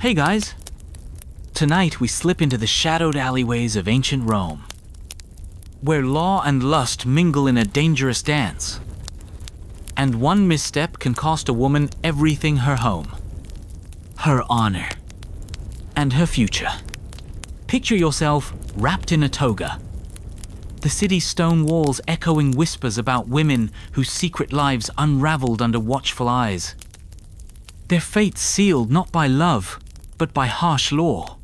Hey guys! Tonight we slip into the shadowed alleyways of ancient Rome, where law and lust mingle in a dangerous dance. And one misstep can cost a woman everything: her home, her honor, and her future. Picture yourself wrapped in a toga, the city's stone walls echoing whispers about women whose secret lives unraveled under watchful eyes. Their fates sealed not by love, but by harsh law.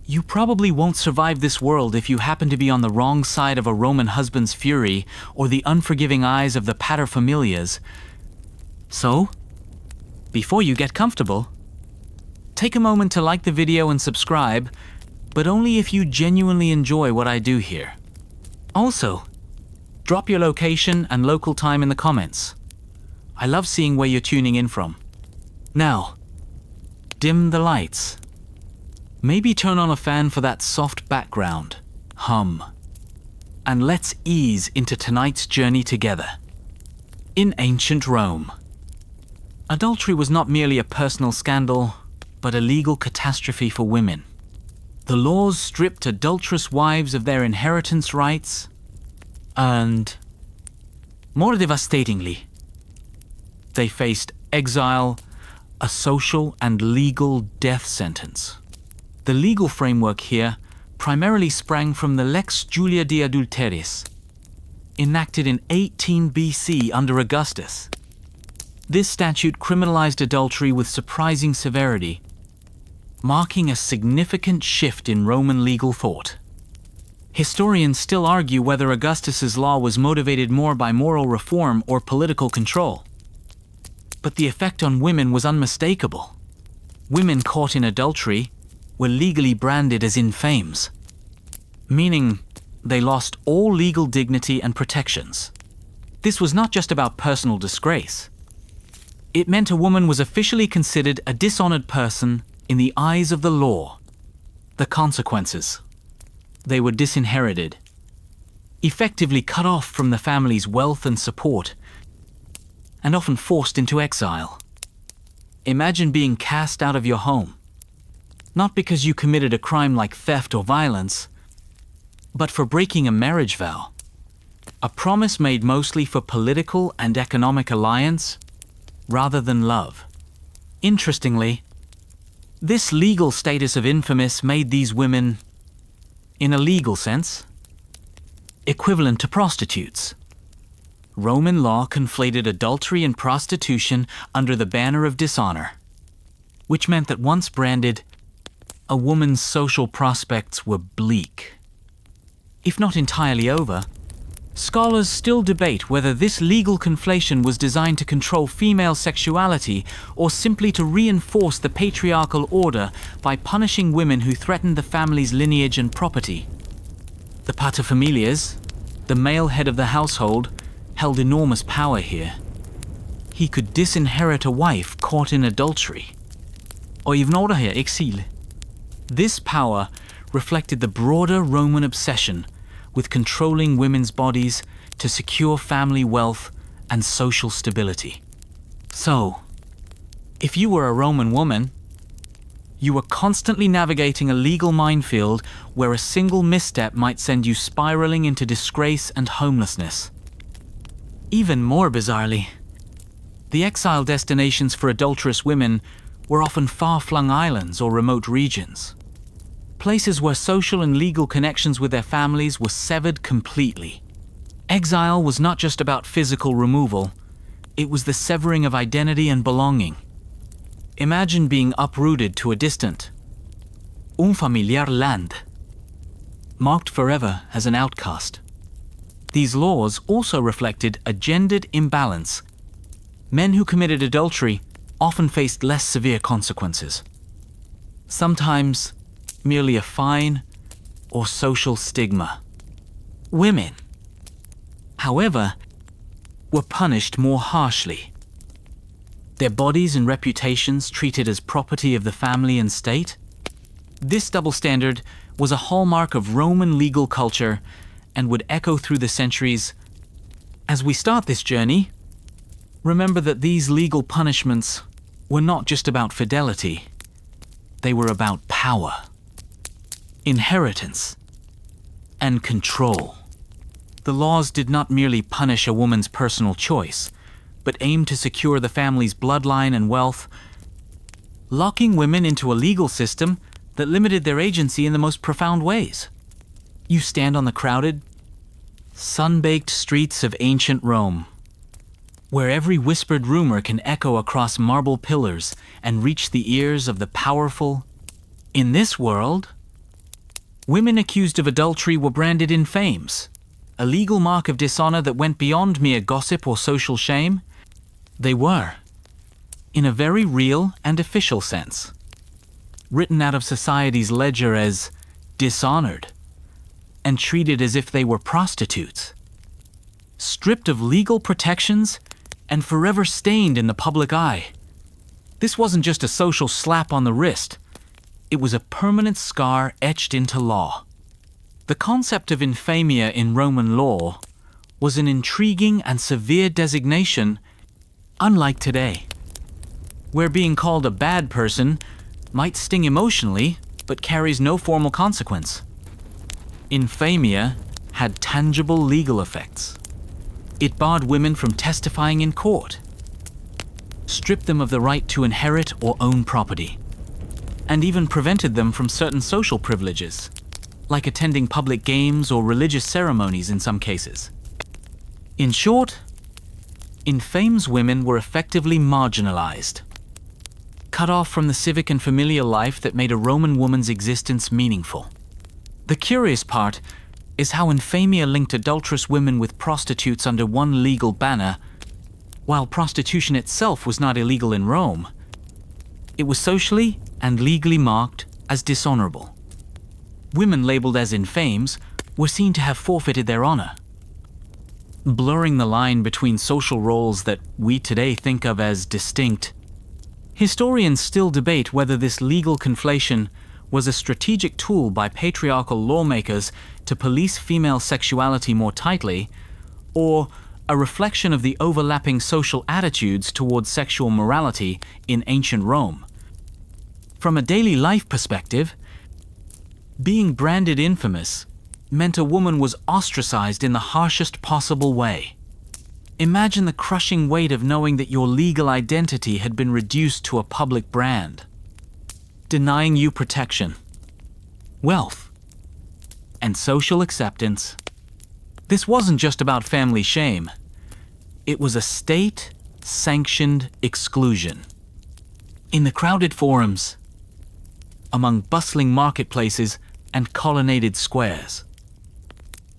You probably won't survive this world if you happen to be on the wrong side of a Roman husband's fury or the unforgiving eyes of the paterfamilias. So, before you get comfortable, take a moment to like the video and subscribe, but only if you genuinely enjoy what I do here. Also, drop your location and local time in the comments. I love seeing where you're tuning in from. Now, dim the lights. Maybe turn on a fan for that soft background hum. And let's ease into tonight's journey together. In ancient Rome, adultery was not merely a personal scandal, but a legal catastrophe for women. The laws stripped adulterous wives of their inheritance rights, and, more devastatingly, they faced exile, a social and legal death sentence. The legal framework here primarily sprang from the Lex Julia de Adulteris, enacted in 18 BC under Augustus. This statute criminalized adultery with surprising severity, marking a significant shift in Roman legal thought. Historians still argue whether Augustus's law was motivated more by moral reform or political control. But the effect on women was unmistakable. Women caught in adultery were legally branded as infames, meaning they lost all legal dignity and protections. This was not just about personal disgrace. It meant a woman was officially considered a dishonored person in the eyes of the law. The consequences: they were disinherited, effectively cut off from the family's wealth and support, and often forced into exile. Imagine being cast out of your home, not because you committed a crime like theft or violence, but for breaking a marriage vow, a promise made mostly for political and economic alliance rather than love. Interestingly, this legal status of infamous made these women, in a legal sense, equivalent to prostitutes. Roman law conflated adultery and prostitution under the banner of dishonor, which meant that once branded, a woman's social prospects were bleak. If not entirely over, scholars still debate whether this legal conflation was designed to control female sexuality or simply to reinforce the patriarchal order by punishing women who threatened the family's lineage and property. The paterfamilias, the male head of the household, held enormous power here. He could disinherit a wife caught in adultery. Og I vnår her exil. This power reflected the broader Roman obsession with controlling women's bodies to secure family wealth and social stability. So, if you were a Roman woman, you were constantly navigating a legal minefield where a single misstep might send you spiraling into disgrace and homelessness. Even more bizarrely, the exile destinations for adulterous women were often far-flung islands or remote regions, places where social and legal connections with their families were severed completely. Exile was not just about physical removal, it was the severing of identity and belonging. Imagine being uprooted to a distant, unfamiliar land, marked forever as an outcast. These laws also reflected a gendered imbalance. Men who committed adultery often faced less severe consequences, sometimes merely a fine or social stigma. Women, however, were punished more harshly. Their bodies and reputations treated as property of the family and state. This double standard was a hallmark of Roman legal culture and would echo through the centuries. As we start this journey, remember that these legal punishments were not just about fidelity. They were about power, inheritance, and control. The laws did not merely punish a woman's personal choice, but aimed to secure the family's bloodline and wealth, locking women into a legal system that limited their agency in the most profound ways. You stand on the crowded, sun-baked streets of ancient Rome, where every whispered rumor can echo across marble pillars and reach the ears of the powerful. In this world, women accused of adultery were branded infames, a legal mark of dishonor that went beyond mere gossip or social shame. They were, in a very real and official sense, written out of society's ledger as dishonored and treated as if they were prostitutes, stripped of legal protections and forever stained in the public eye. This wasn't just a social slap on the wrist. It was a permanent scar etched into law. The concept of infamia in Roman law was an intriguing and severe designation, unlike today, where being called a bad person might sting emotionally but carries no formal consequence. Infamia had tangible legal effects. It barred women from testifying in court, stripped them of the right to inherit or own property, and even prevented them from certain social privileges, like attending public games or religious ceremonies in some cases. In short, infames women were effectively marginalized, cut off from the civic and familial life that made a Roman woman's existence meaningful. The curious part is how infamia linked adulterous women with prostitutes under one legal banner. While prostitution itself was not illegal in Rome, it was socially and legally marked as dishonorable. Women labeled as infames were seen to have forfeited their honor, blurring the line between social roles that we today think of as distinct. Historians still debate whether this legal conflation was a strategic tool by patriarchal lawmakers to police female sexuality more tightly, or a reflection of the overlapping social attitudes towards sexual morality in ancient Rome. From a daily life perspective, being branded infamous meant a woman was ostracized in the harshest possible way. Imagine the crushing weight of knowing that your legal identity had been reduced to a public brand, denying you protection, wealth, and social acceptance. This wasn't just about family shame. It was a state-sanctioned exclusion. In the crowded forums, among bustling marketplaces and colonnaded squares,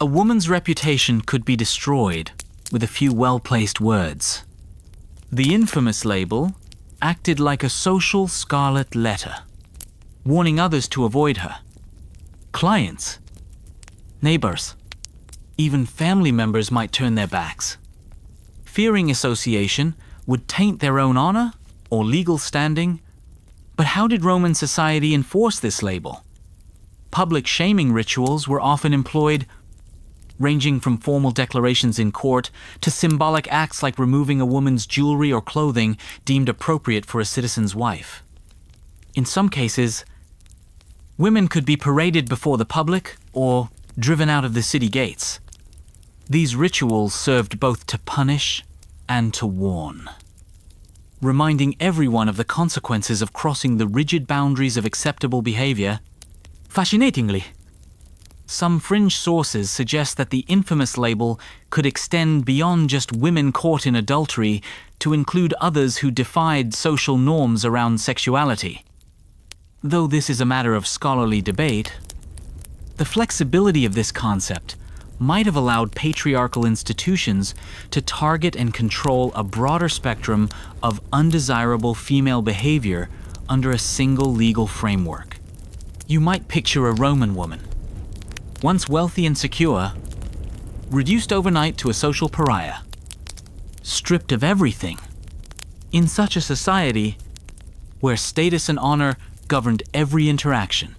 a woman's reputation could be destroyed with a few well-placed words. The infamous label acted like a social scarlet letter, warning others to avoid her. Clients, neighbors, even family members might turn their backs, fearing association would taint their own honor or legal standing. But how did Roman society enforce this label? Public shaming rituals were often employed, ranging from formal declarations in court to symbolic acts like removing a woman's jewelry or clothing deemed appropriate for a citizen's wife. In some cases, women could be paraded before the public or driven out of the city gates. These rituals served both to punish and to warn, reminding everyone of the consequences of crossing the rigid boundaries of acceptable behavior. Fascinatingly, some fringe sources suggest that the infamous label could extend beyond just women caught in adultery to include others who defied social norms around sexuality. Though this is a matter of scholarly debate, the flexibility of this concept might have allowed patriarchal institutions to target and control a broader spectrum of undesirable female behavior under a single legal framework. You might picture a Roman woman, once wealthy and secure, reduced overnight to a social pariah, stripped of everything. In such a society where status and honor governed every interaction,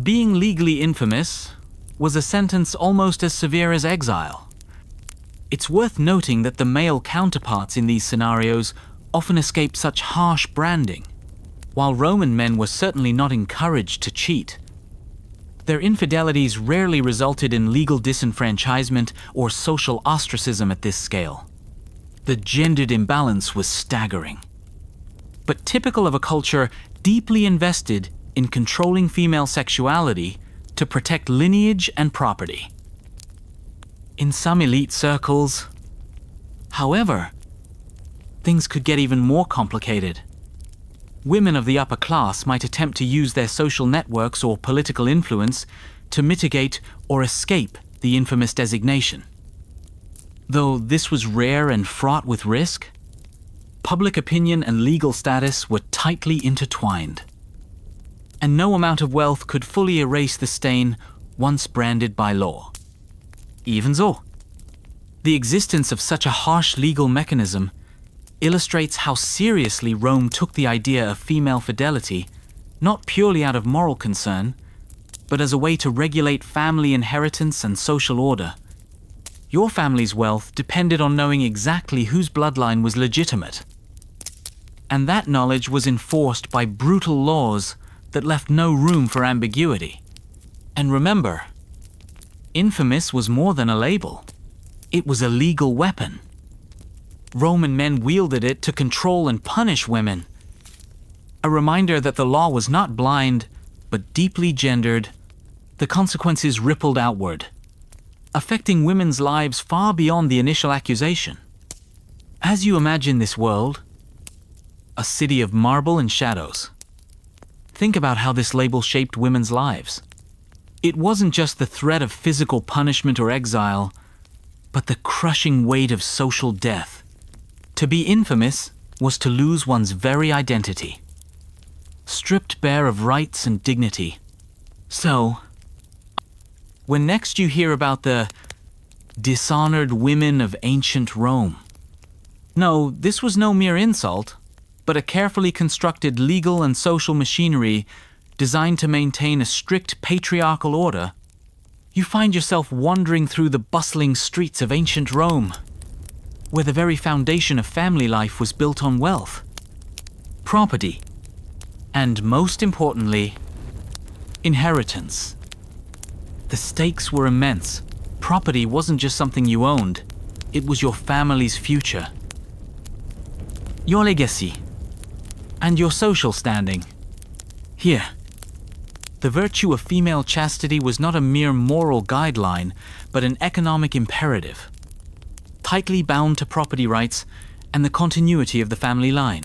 being legally infamous was a sentence almost as severe as exile. It's worth noting that the male counterparts in these scenarios often escape such harsh branding. While Roman men were certainly not encouraged to cheat, their infidelities rarely resulted in legal disenfranchisement or social ostracism at this scale. The gendered imbalance was staggering, but typical of a culture deeply invested in controlling female sexuality to protect lineage and property. In some elite circles, however, things could get even more complicated. Women of the upper class might attempt to use their social networks or political influence to mitigate or escape the infamous designation. Though this was rare and fraught with risk, public opinion and legal status were tightly intertwined, and no amount of wealth could fully erase the stain once branded by law. Even so, the existence of such a harsh legal mechanism illustrates how seriously Rome took the idea of female fidelity, not purely out of moral concern, but as a way to regulate family inheritance and social order. Your family's wealth depended on knowing exactly whose bloodline was legitimate, and that knowledge was enforced by brutal laws that left no room for ambiguity. And remember, infamous was more than a label. It was a legal weapon. Roman men wielded it to control and punish women. A reminder that the law was not blind, but deeply gendered. The consequences rippled outward, affecting women's lives far beyond the initial accusation. As you imagine this world, a city of marble and shadows, think about how this label shaped women's lives. It wasn't just the threat of physical punishment or exile, but the crushing weight of social death. To be infamous was to lose one's very identity, stripped bare of rights and dignity. So, when next you hear about the dishonored women of ancient Rome, no, this was no mere insult, but a carefully constructed legal and social machinery designed to maintain a strict patriarchal order, you find yourself wandering through the bustling streets of ancient Rome, where the very foundation of family life was built on wealth, property, and most importantly, inheritance. The stakes were immense. Property wasn't just something you owned, it was your family's future, your legacy, and your social standing. Here, the virtue of female chastity was not a mere moral guideline, but an economic imperative, tightly bound to property rights and the continuity of the family line.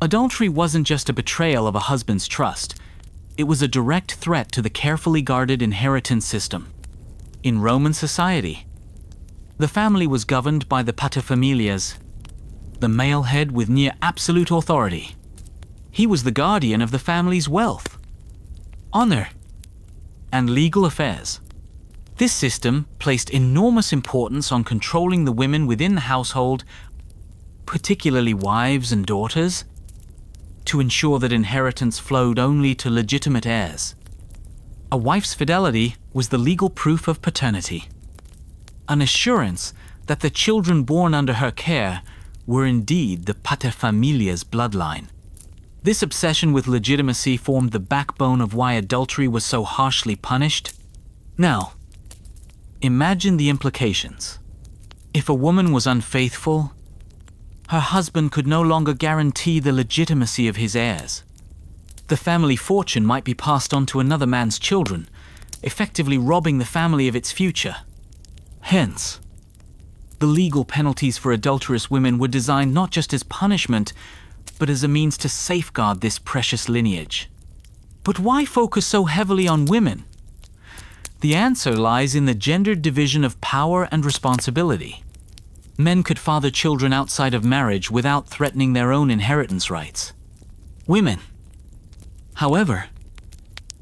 Adultery wasn't just a betrayal of a husband's trust, it was a direct threat to the carefully guarded inheritance system. In Roman society, the family was governed by the paterfamilias, the male head with near absolute authority. He was the guardian of the family's wealth, honor, and legal affairs. This system placed enormous importance on controlling the women within the household, particularly wives and daughters, to ensure that inheritance flowed only to legitimate heirs. A wife's fidelity was the legal proof of paternity, an assurance that the children born under her care were indeed the paterfamilias bloodline. This obsession with legitimacy formed the backbone of why adultery was so harshly punished. Now, imagine the implications. If a woman was unfaithful, her husband could no longer guarantee the legitimacy of his heirs. The family fortune might be passed on to another man's children, effectively robbing the family of its future. Hence, the legal penalties for adulterous women were designed not just as punishment, but as a means to safeguard this precious lineage. But why focus so heavily on women? The answer lies in the gendered division of power and responsibility. Men could father children outside of marriage without threatening their own inheritance rights. Women, however,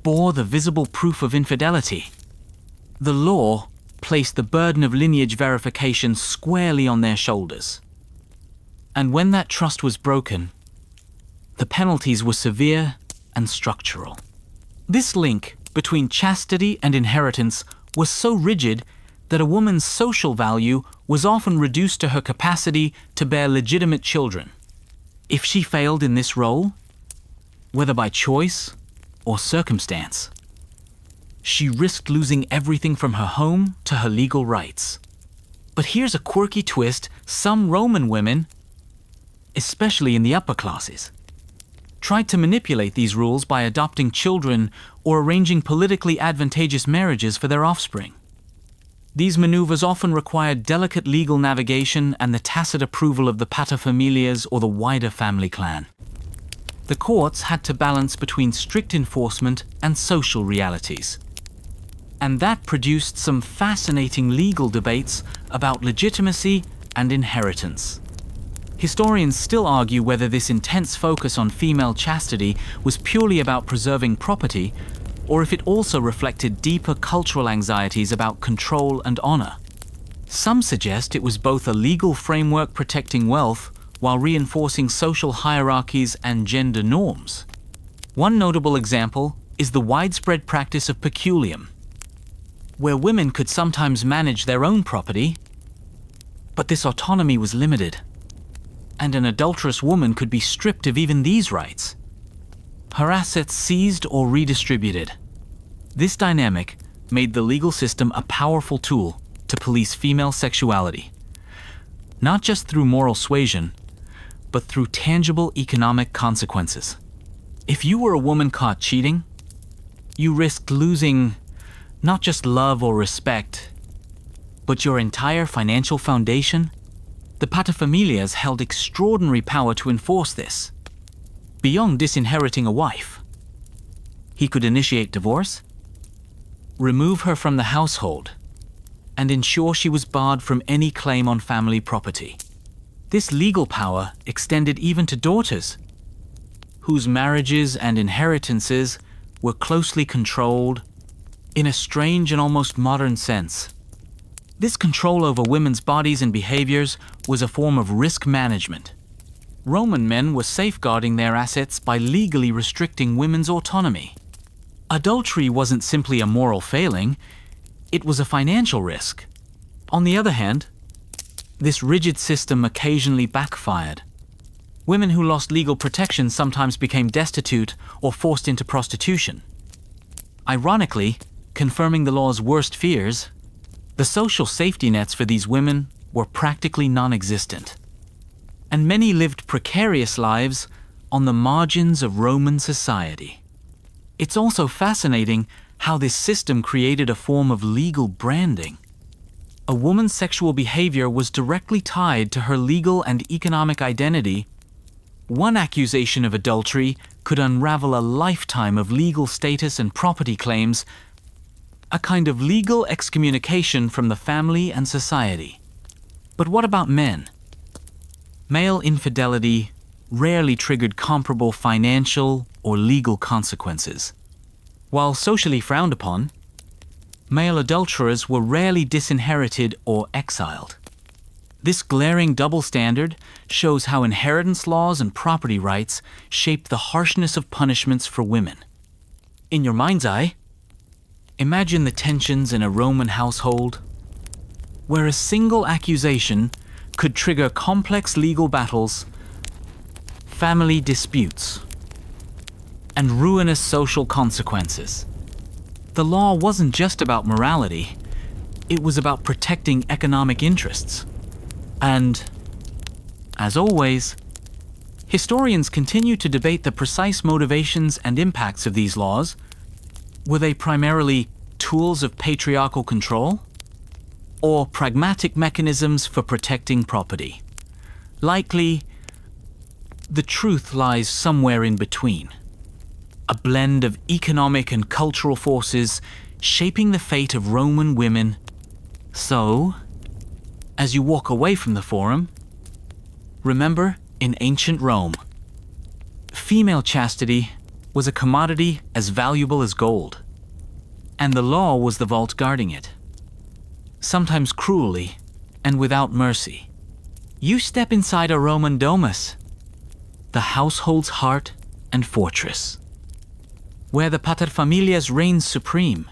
bore the visible proof of infidelity. The law placed the burden of lineage verification squarely on their shoulders. And when that trust was broken, the penalties were severe and structural. This link between chastity and inheritance was so rigid that a woman's social value was often reduced to her capacity to bear legitimate children. If she failed in this role, whether by choice or circumstance. She risked losing everything from her home to her legal rights. But here's a quirky twist: some Roman women, especially in the upper classes, tried to manipulate these rules by adopting children or arranging politically advantageous marriages for their offspring. These maneuvers often required delicate legal navigation and the tacit approval of the paterfamilias or the wider family clan. The courts had to balance between strict enforcement and social realities. And that produced some fascinating legal debates about legitimacy and inheritance. Historians still argue whether this intense focus on female chastity was purely about preserving property, or if it also reflected deeper cultural anxieties about control and honor. Some suggest it was both a legal framework protecting wealth while reinforcing social hierarchies and gender norms. One notable example is the widespread practice of peculium, where women could sometimes manage their own property, but this autonomy was limited, and an adulterous woman could be stripped of even these rights, her assets seized or redistributed. This dynamic made the legal system a powerful tool to police female sexuality, not just through moral suasion, but through tangible economic consequences. If you were a woman caught cheating, you risked losing not just love or respect, but your entire financial foundation. The paterfamilias held extraordinary power to enforce this. Beyond disinheriting a wife, he could initiate divorce, remove her from the household, and ensure she was barred from any claim on family property. This legal power extended even to daughters, whose marriages and inheritances were closely controlled in a strange and almost modern sense. This control over women's bodies and behaviors was a form of risk management. Roman men were safeguarding their assets by legally restricting women's autonomy. Adultery wasn't simply a moral failing, it was a financial risk. On the other hand, this rigid system occasionally backfired. Women who lost legal protection sometimes became destitute or forced into prostitution. Ironically, confirming the law's worst fears, the social safety nets for these women were practically non-existent, and many lived precarious lives on the margins of Roman society. It's also fascinating how this system created a form of legal branding. A woman's sexual behavior was directly tied to her legal and economic identity. One accusation of adultery could unravel a lifetime of legal status and property claims, a kind of legal excommunication from the family and society. But what about men? Male infidelity rarely triggered comparable financial or legal consequences. While socially frowned upon, male adulterers were rarely disinherited or exiled. This glaring double standard shows how inheritance laws and property rights shaped the harshness of punishments for women. In your mind's eye, imagine the tensions in a Roman household, where a single accusation could trigger complex legal battles, family disputes, and ruinous social consequences. The law wasn't just about morality, it was about protecting economic interests. And, as always, historians continue to debate the precise motivations and impacts of these laws. Were they primarily tools of patriarchal control, or pragmatic mechanisms for protecting property? Likely, the truth lies somewhere in between. A blend of economic and cultural forces shaping the fate of Roman women. So, as you walk away from the forum, remember, in ancient Rome, female chastity was a commodity as valuable as gold, and the law was the vault guarding it, sometimes cruelly and without mercy. You step inside a Roman domus, the household's heart and fortress, where the paterfamilias reigns supreme.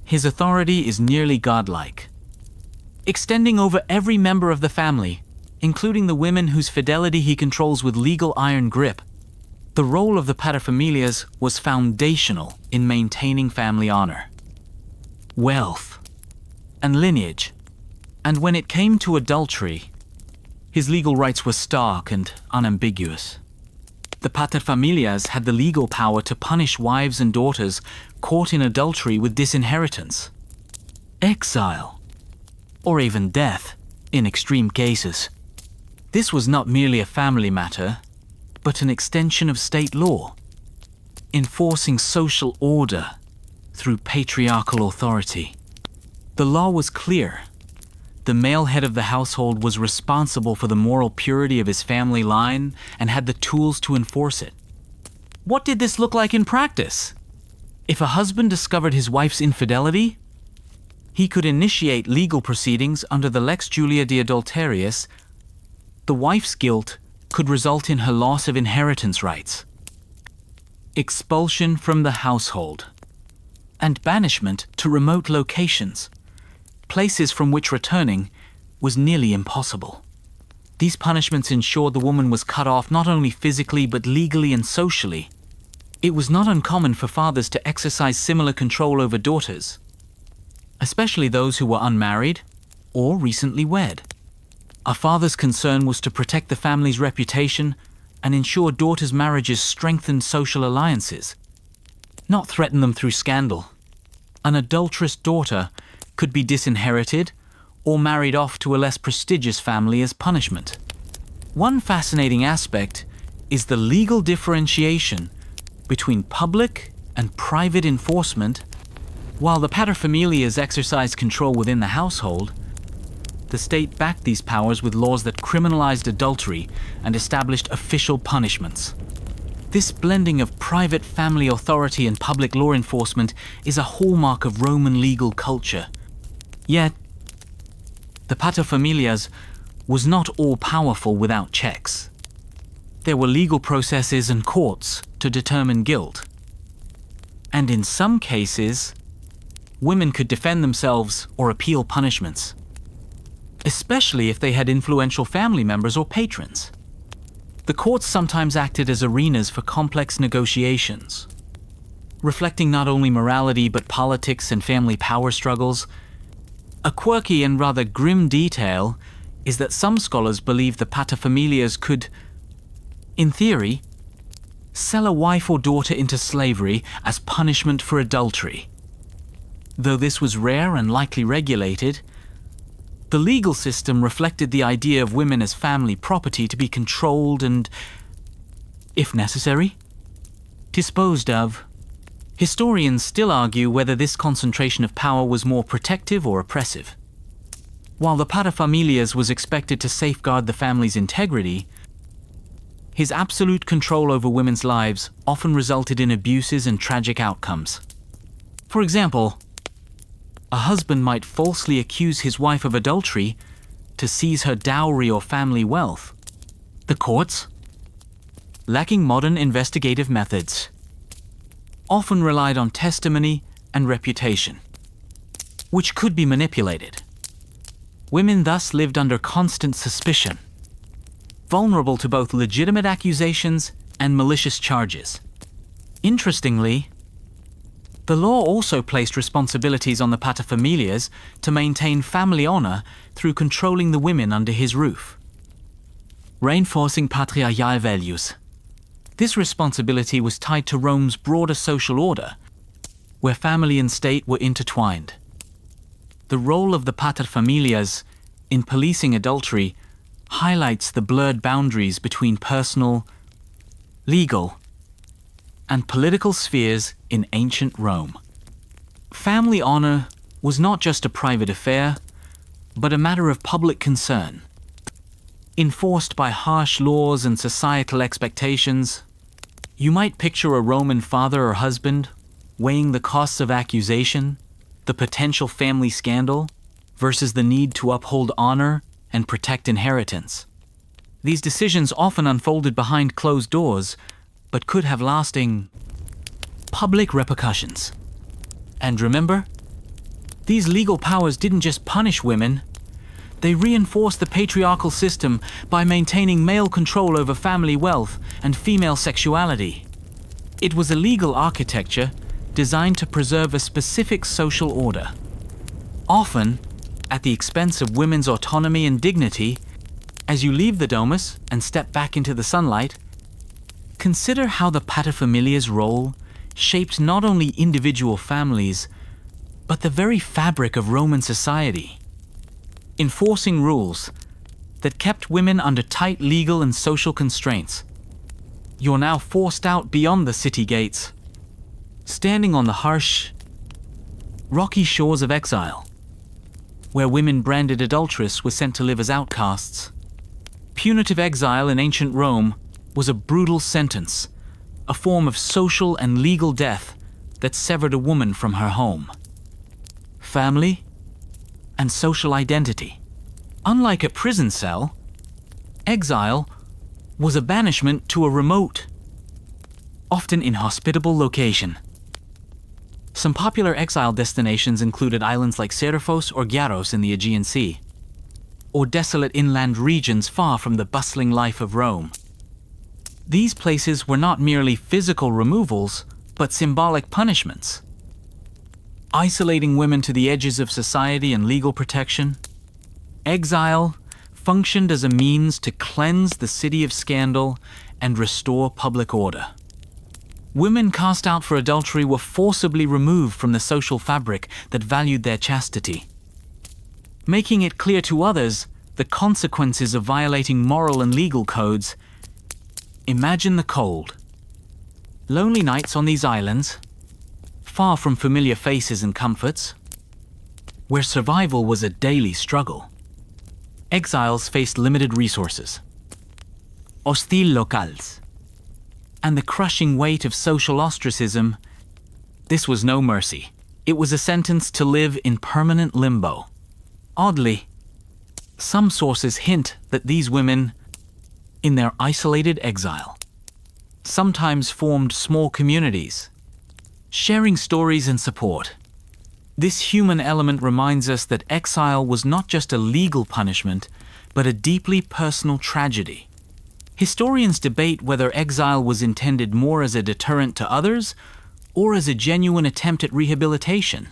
His authority is nearly godlike, extending over every member of the family, including the women whose fidelity he controls with legal iron grip. The role of the paterfamilias was foundational in maintaining family honor, wealth, and lineage. And when it came to adultery, his legal rights were stark and unambiguous. The paterfamilias had the legal power to punish wives and daughters caught in adultery with disinheritance, exile, or even death in extreme cases. This was not merely a family matter, but an extension of state law, enforcing social order through patriarchal authority. The law was clear. The male head of the household was responsible for the moral purity of his family line and had the tools to enforce it. What did this look like in practice? If a husband discovered his wife's infidelity, he could initiate legal proceedings under the Lex Julia de Adulterius. The wife's guilt could result in her loss of inheritance rights, expulsion from the household, and banishment to remote locations, places from which returning was nearly impossible. These punishments ensured the woman was cut off not only physically but legally and socially. It was not uncommon for fathers to exercise similar control over daughters, especially those who were unmarried or recently wed. A father's concern was to protect the family's reputation and ensure daughters' marriages strengthened social alliances, not threaten them through scandal. An adulterous daughter could be disinherited or married off to a less prestigious family as punishment. One fascinating aspect is the legal differentiation between public and private enforcement. While the paterfamilias exercised control within the household, the state backed these powers with laws that criminalized adultery and established official punishments. This blending of private family authority and public law enforcement is a hallmark of Roman legal culture. Yet, the paterfamilias was not all-powerful without checks. There were legal processes and courts to determine guilt. And in some cases, women could defend themselves or appeal punishments, especially if they had influential family members or patrons. The courts sometimes acted as arenas for complex negotiations, reflecting not only morality but politics and family power struggles. A quirky and rather grim detail is that some scholars believe the paterfamilias could, in theory, sell a wife or daughter into slavery as punishment for adultery. Though this was rare and lightly regulated, the legal system reflected the idea of women as family property to be controlled and, if necessary, disposed of. Historians still argue whether this concentration of power was more protective or oppressive. While the paterfamilias was expected to safeguard the family's integrity, his absolute control over women's lives often resulted in abuses and tragic outcomes. For example, a husband might falsely accuse his wife of adultery to seize her dowry or family wealth. The courts, lacking modern investigative methods, often relied on testimony and reputation, which could be manipulated. Women thus lived under constant suspicion, vulnerable to both legitimate accusations and malicious charges. Interestingly, the law also placed responsibilities on the paterfamilias to maintain family honor through controlling the women under his roof, reinforcing patriarchal values. This responsibility was tied to Rome's broader social order, where family and state were intertwined. The role of the paterfamilias in policing adultery highlights the blurred boundaries between personal, legal, and political spheres in ancient Rome. Family honor was not just a private affair, but a matter of public concern. Enforced by harsh laws and societal expectations, you might picture a Roman father or husband weighing the costs of accusation, the potential family scandal, versus the need to uphold honor and protect inheritance. These decisions often unfolded behind closed doors, but could have lasting public repercussions. And remember, these legal powers didn't just punish women, They reinforced the patriarchal system by maintaining male control over family wealth and female sexuality. It was a legal architecture designed to preserve a specific social order, often at the expense of women's autonomy and dignity. As you leave the domus and step back into the sunlight, consider how the paterfamilias' role shaped not only individual families, but the very fabric of Roman society, enforcing rules that kept women under tight legal and social constraints. You're now forced out beyond the city gates, standing on the harsh, rocky shores of exile, where women branded adulterous were sent to live as outcasts. Punitive exile in ancient Rome was a brutal sentence, a form of social and legal death that severed a woman from her home, family, and social identity. Unlike a prison cell, exile was a banishment to a remote, often inhospitable location. Some popular exile destinations included islands like Seriphos or Gyaros in the Aegean Sea, or desolate inland regions far from the bustling life of Rome. These places were not merely physical removals, but symbolic punishments. Isolating women to the edges of society and legal protection, exile functioned as a means to cleanse the city of scandal and restore public order. Women cast out for adultery were forcibly removed from the social fabric that valued their chastity, making it clear to others the consequences of violating moral and legal codes. Imagine the cold, lonely nights on these islands, far from familiar faces and comforts, where survival was a daily struggle. Exiles faced limited resources, hostile locales, and the crushing weight of social ostracism. This was no mercy. It was a sentence to live in permanent limbo. Oddly, some sources hint that these women, in their isolated exile, sometimes formed small communities, sharing stories and support. This human element reminds us that exile was not just a legal punishment, but a deeply personal tragedy. Historians debate whether exile was intended more as a deterrent to others or as a genuine attempt at rehabilitation.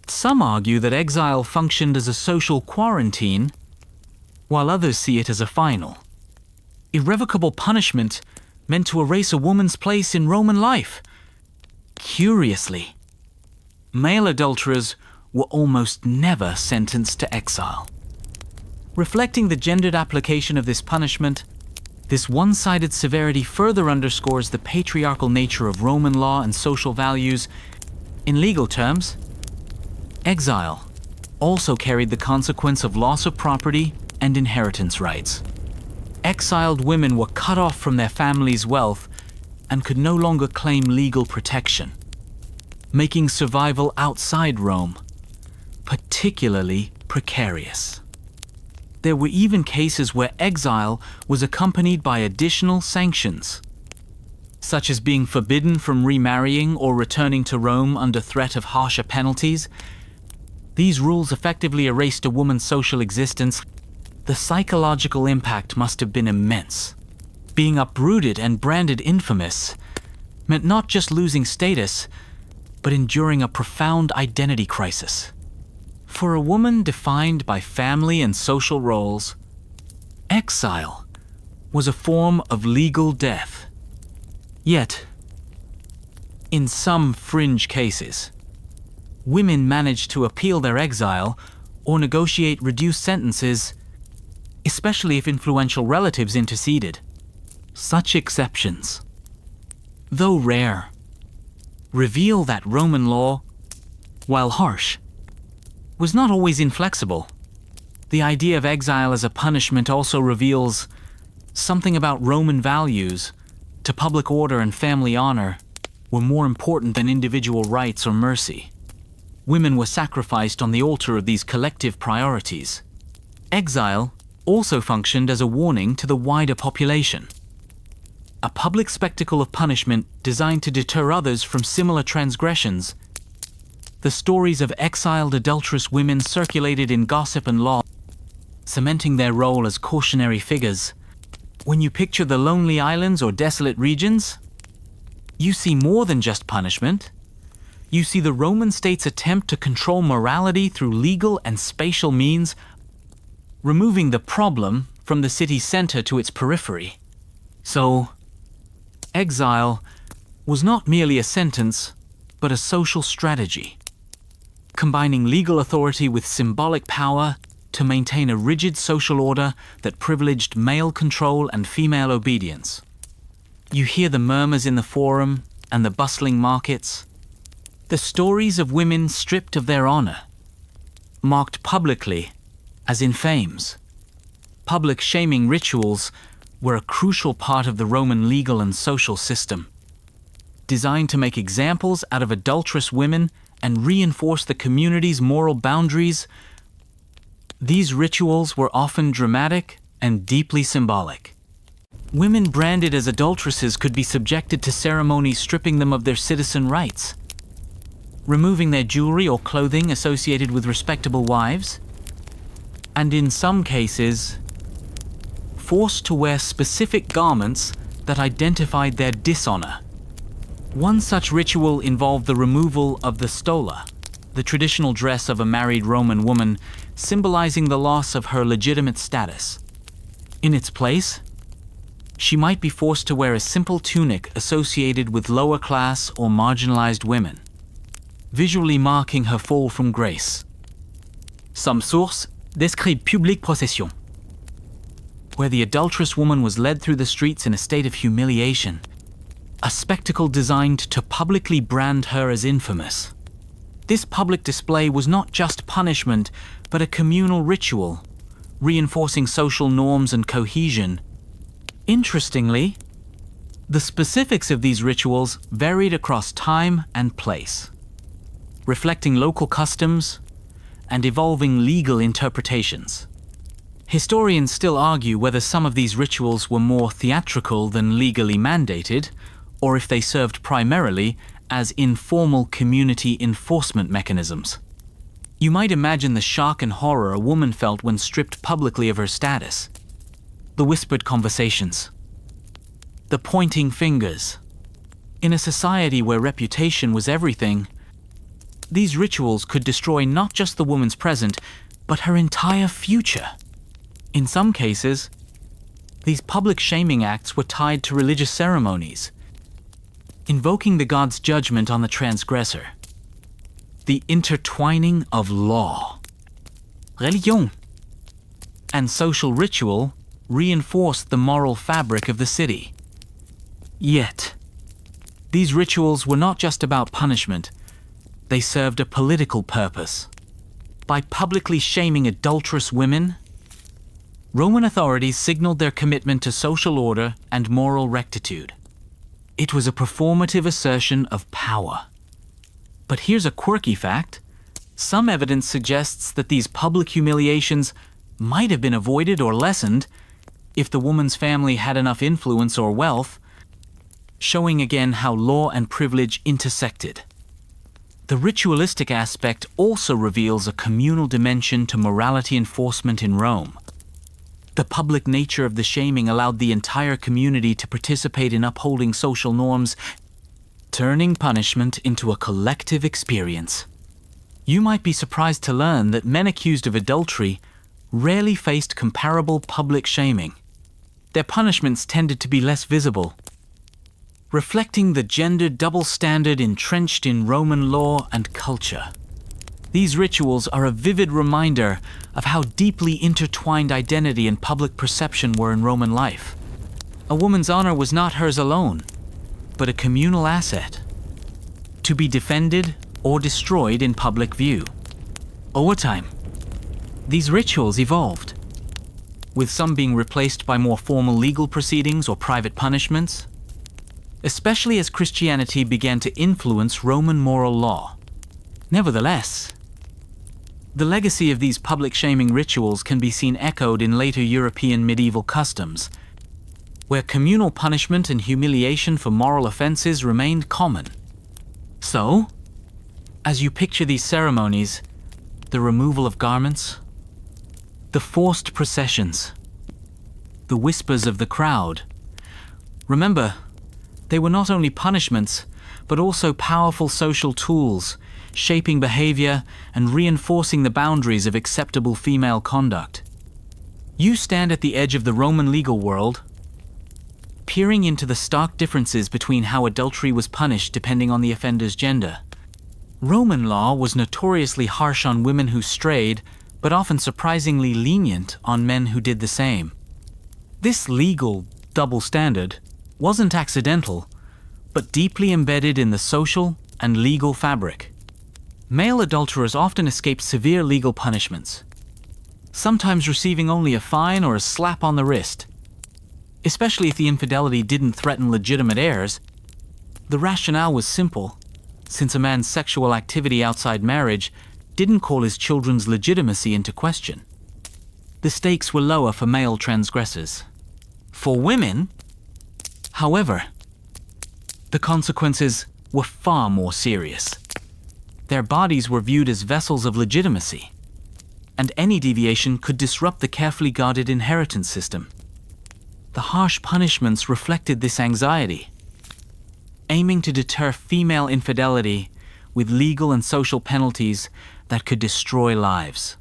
Some argue that exile functioned as a social quarantine, while others see it as a final, irrevocable punishment meant to erase a woman's place in Roman life. Curiously, male adulterers were almost never sentenced to exile. Reflecting the gendered application of this punishment, this one-sided severity further underscores the patriarchal nature of Roman law and social values. In legal terms, exile also carried the consequence of loss of property and inheritance rights. Exiled women were cut off from their family's wealth and could no longer claim legal protection, making survival outside Rome particularly precarious. There were even cases where exile was accompanied by additional sanctions, such as being forbidden from remarrying or returning to Rome under threat of harsher penalties. These rules effectively erased a woman's social existence. The psychological impact must have been immense. Being uprooted and branded infamous meant not just losing status, but enduring a profound identity crisis. For a woman defined by family and social roles, exile was a form of legal death. Yet, in some fringe cases, women managed to appeal their exile or negotiate reduced sentences, especially if influential relatives interceded. Such exceptions, though rare, reveal that Roman law, while harsh, was not always inflexible. The idea of exile as a punishment also reveals something about Roman values. To public order and family honor were more important than individual rights or mercy. Women were sacrificed on the altar of these collective priorities. Exile also functioned as a warning to the wider population, a public spectacle of punishment designed to deter others from similar transgressions. The stories of exiled adulterous women circulated in gossip and law, cementing their role as cautionary figures. When you picture the lonely islands or desolate regions, you see more than just punishment. You see the Roman state's attempt to control morality through legal and spatial means, removing the problem from the city center to its periphery. So, exile was not merely a sentence, but a social strategy, combining legal authority with symbolic power to maintain a rigid social order that privileged male control and female obedience. You hear the murmurs in the forum and the bustling markets, the stories of women stripped of their honor, marked publicly as infames. Public shaming rituals were a crucial part of the Roman legal and social system, designed to make examples out of adulterous women and reinforce the community's moral boundaries. These rituals were often dramatic and deeply symbolic. Women branded as adulteresses could be subjected to ceremonies stripping them of their citizen rights, removing their jewelry or clothing associated with respectable wives, and in some cases, forced to wear specific garments that identified their dishonor. One such ritual involved the removal of the stola, the traditional dress of a married Roman woman, symbolizing the loss of her legitimate status. In its place, she might be forced to wear a simple tunic associated with lower class or marginalized women, visually marking her fall from grace. Some sources describent public procession, where the adulterous woman was led through the streets in a state of humiliation, a spectacle designed to publicly brand her as infamous. This public display was not just punishment, but a communal ritual, reinforcing social norms and cohesion. Interestingly, the specifics of these rituals varied across time and place, reflecting local customs and evolving legal interpretations. Historians still argue whether some of these rituals were more theatrical than legally mandated, or if they served primarily as informal community enforcement mechanisms. You might imagine the shock and horror a woman felt when stripped publicly of her status. The whispered conversations, the pointing fingers. In a society where reputation was everything, these rituals could destroy not just the woman's present, but her entire future. In some cases, these public shaming acts were tied to religious ceremonies, invoking the god's judgment on the transgressor. The intertwining of law, religion, and social ritual reinforced the moral fabric of the city. Yet, these rituals were not just about punishment, they served a political purpose. By publicly shaming adulterous women, Roman authorities signaled their commitment to social order and moral rectitude. It was a performative assertion of power. But here's a quirky fact. Some evidence suggests that these public humiliations might have been avoided or lessened if the woman's family had enough influence or wealth, showing again how law and privilege intersected. The ritualistic aspect also reveals a communal dimension to morality enforcement in Rome. The public nature of the shaming allowed the entire community to participate in upholding social norms, turning punishment into a collective experience. You might be surprised to learn that men accused of adultery rarely faced comparable public shaming. Their punishments tended to be less visible, reflecting the gender double standard entrenched in Roman law and culture. These rituals are a vivid reminder of how deeply intertwined identity and public perception were in Roman life. A woman's honor was not hers alone, but a communal asset, to be defended or destroyed in public view. Over time, these rituals evolved, with some being replaced by more formal legal proceedings or private punishments, especially as Christianity began to influence Roman moral law. Nevertheless, the legacy of these public shaming rituals can be seen echoed in later European medieval customs, where communal punishment and humiliation for moral offenses remained common. So, as you picture these ceremonies, the removal of garments, The forced processions. The whispers of the crowd. Remember, they were not only punishments, but also powerful social tools, shaping behavior and reinforcing the boundaries of acceptable female conduct. You stand at the edge of the Roman legal world, peering into the stark differences between how adultery was punished depending on the offender's gender. Roman law was notoriously harsh on women who strayed, but often surprisingly lenient on men who did the same. This legal double standard wasn't accidental, but deeply embedded in the social and legal fabric. Male adulterers often escaped severe legal punishments, sometimes receiving only a fine or a slap on the wrist. Especially if the infidelity didn't threaten legitimate heirs. The rationale was simple, since a man's sexual activity outside marriage didn't call his children's legitimacy into question. The stakes were lower for male transgressors. For women, however, the consequences were far more serious. Their bodies were viewed as vessels of legitimacy, and any deviation could disrupt the carefully guarded inheritance system. The harsh punishments reflected this anxiety, aiming to deter female infidelity with legal and social penalties that could destroy lives.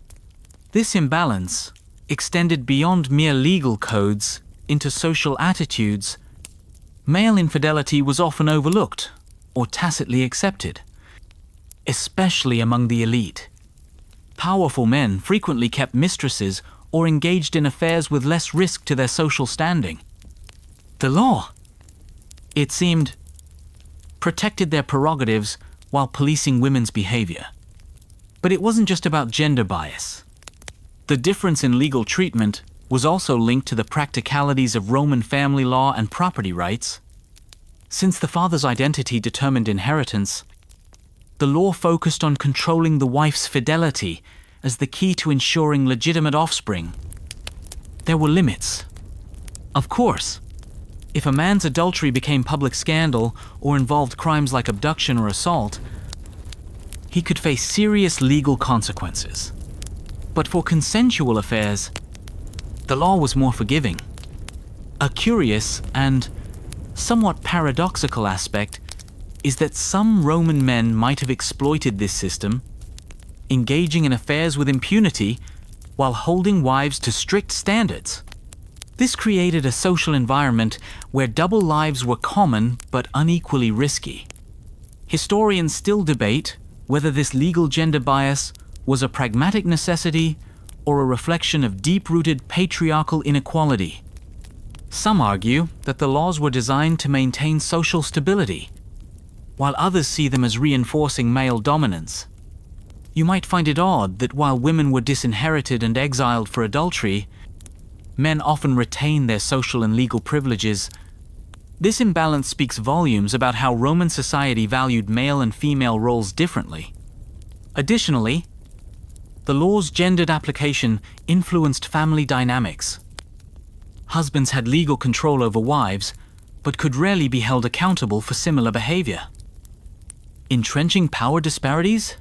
This imbalance extended beyond mere legal codes into social attitudes. Male infidelity was often overlooked or tacitly accepted, especially among the elite. Powerful men frequently kept mistresses or engaged in affairs with less risk to their social standing. The law, it seemed, protected their prerogatives while policing women's behavior. But it wasn't just about gender bias. The difference in legal treatment was also linked to the practicalities of Roman family law and property rights. Since the father's identity determined inheritance, the law focused on controlling the wife's fidelity as the key to ensuring legitimate offspring. There were limits. Of course, if a man's adultery became public scandal or involved crimes like abduction or assault, he could face serious legal consequences. But for consensual affairs, the law was more forgiving. A curious and somewhat paradoxical aspect is that some Roman men might have exploited this system, engaging in affairs with impunity while holding wives to strict standards. This created a social environment where double lives were common but unequally risky. Historians still debate whether this legal gender bias was a pragmatic necessity or a reflection of deep-rooted patriarchal inequality. Some argue that the laws were designed to maintain social stability, while others see them as reinforcing male dominance. You might find it odd that while women were disinherited and exiled for adultery, men often retained their social and legal privileges. This imbalance speaks volumes about how Roman society valued male and female roles differently. Additionally, the law's gendered application influenced family dynamics. Husbands had legal control over wives, but could rarely be held accountable for similar behavior. Entrenching power disparities?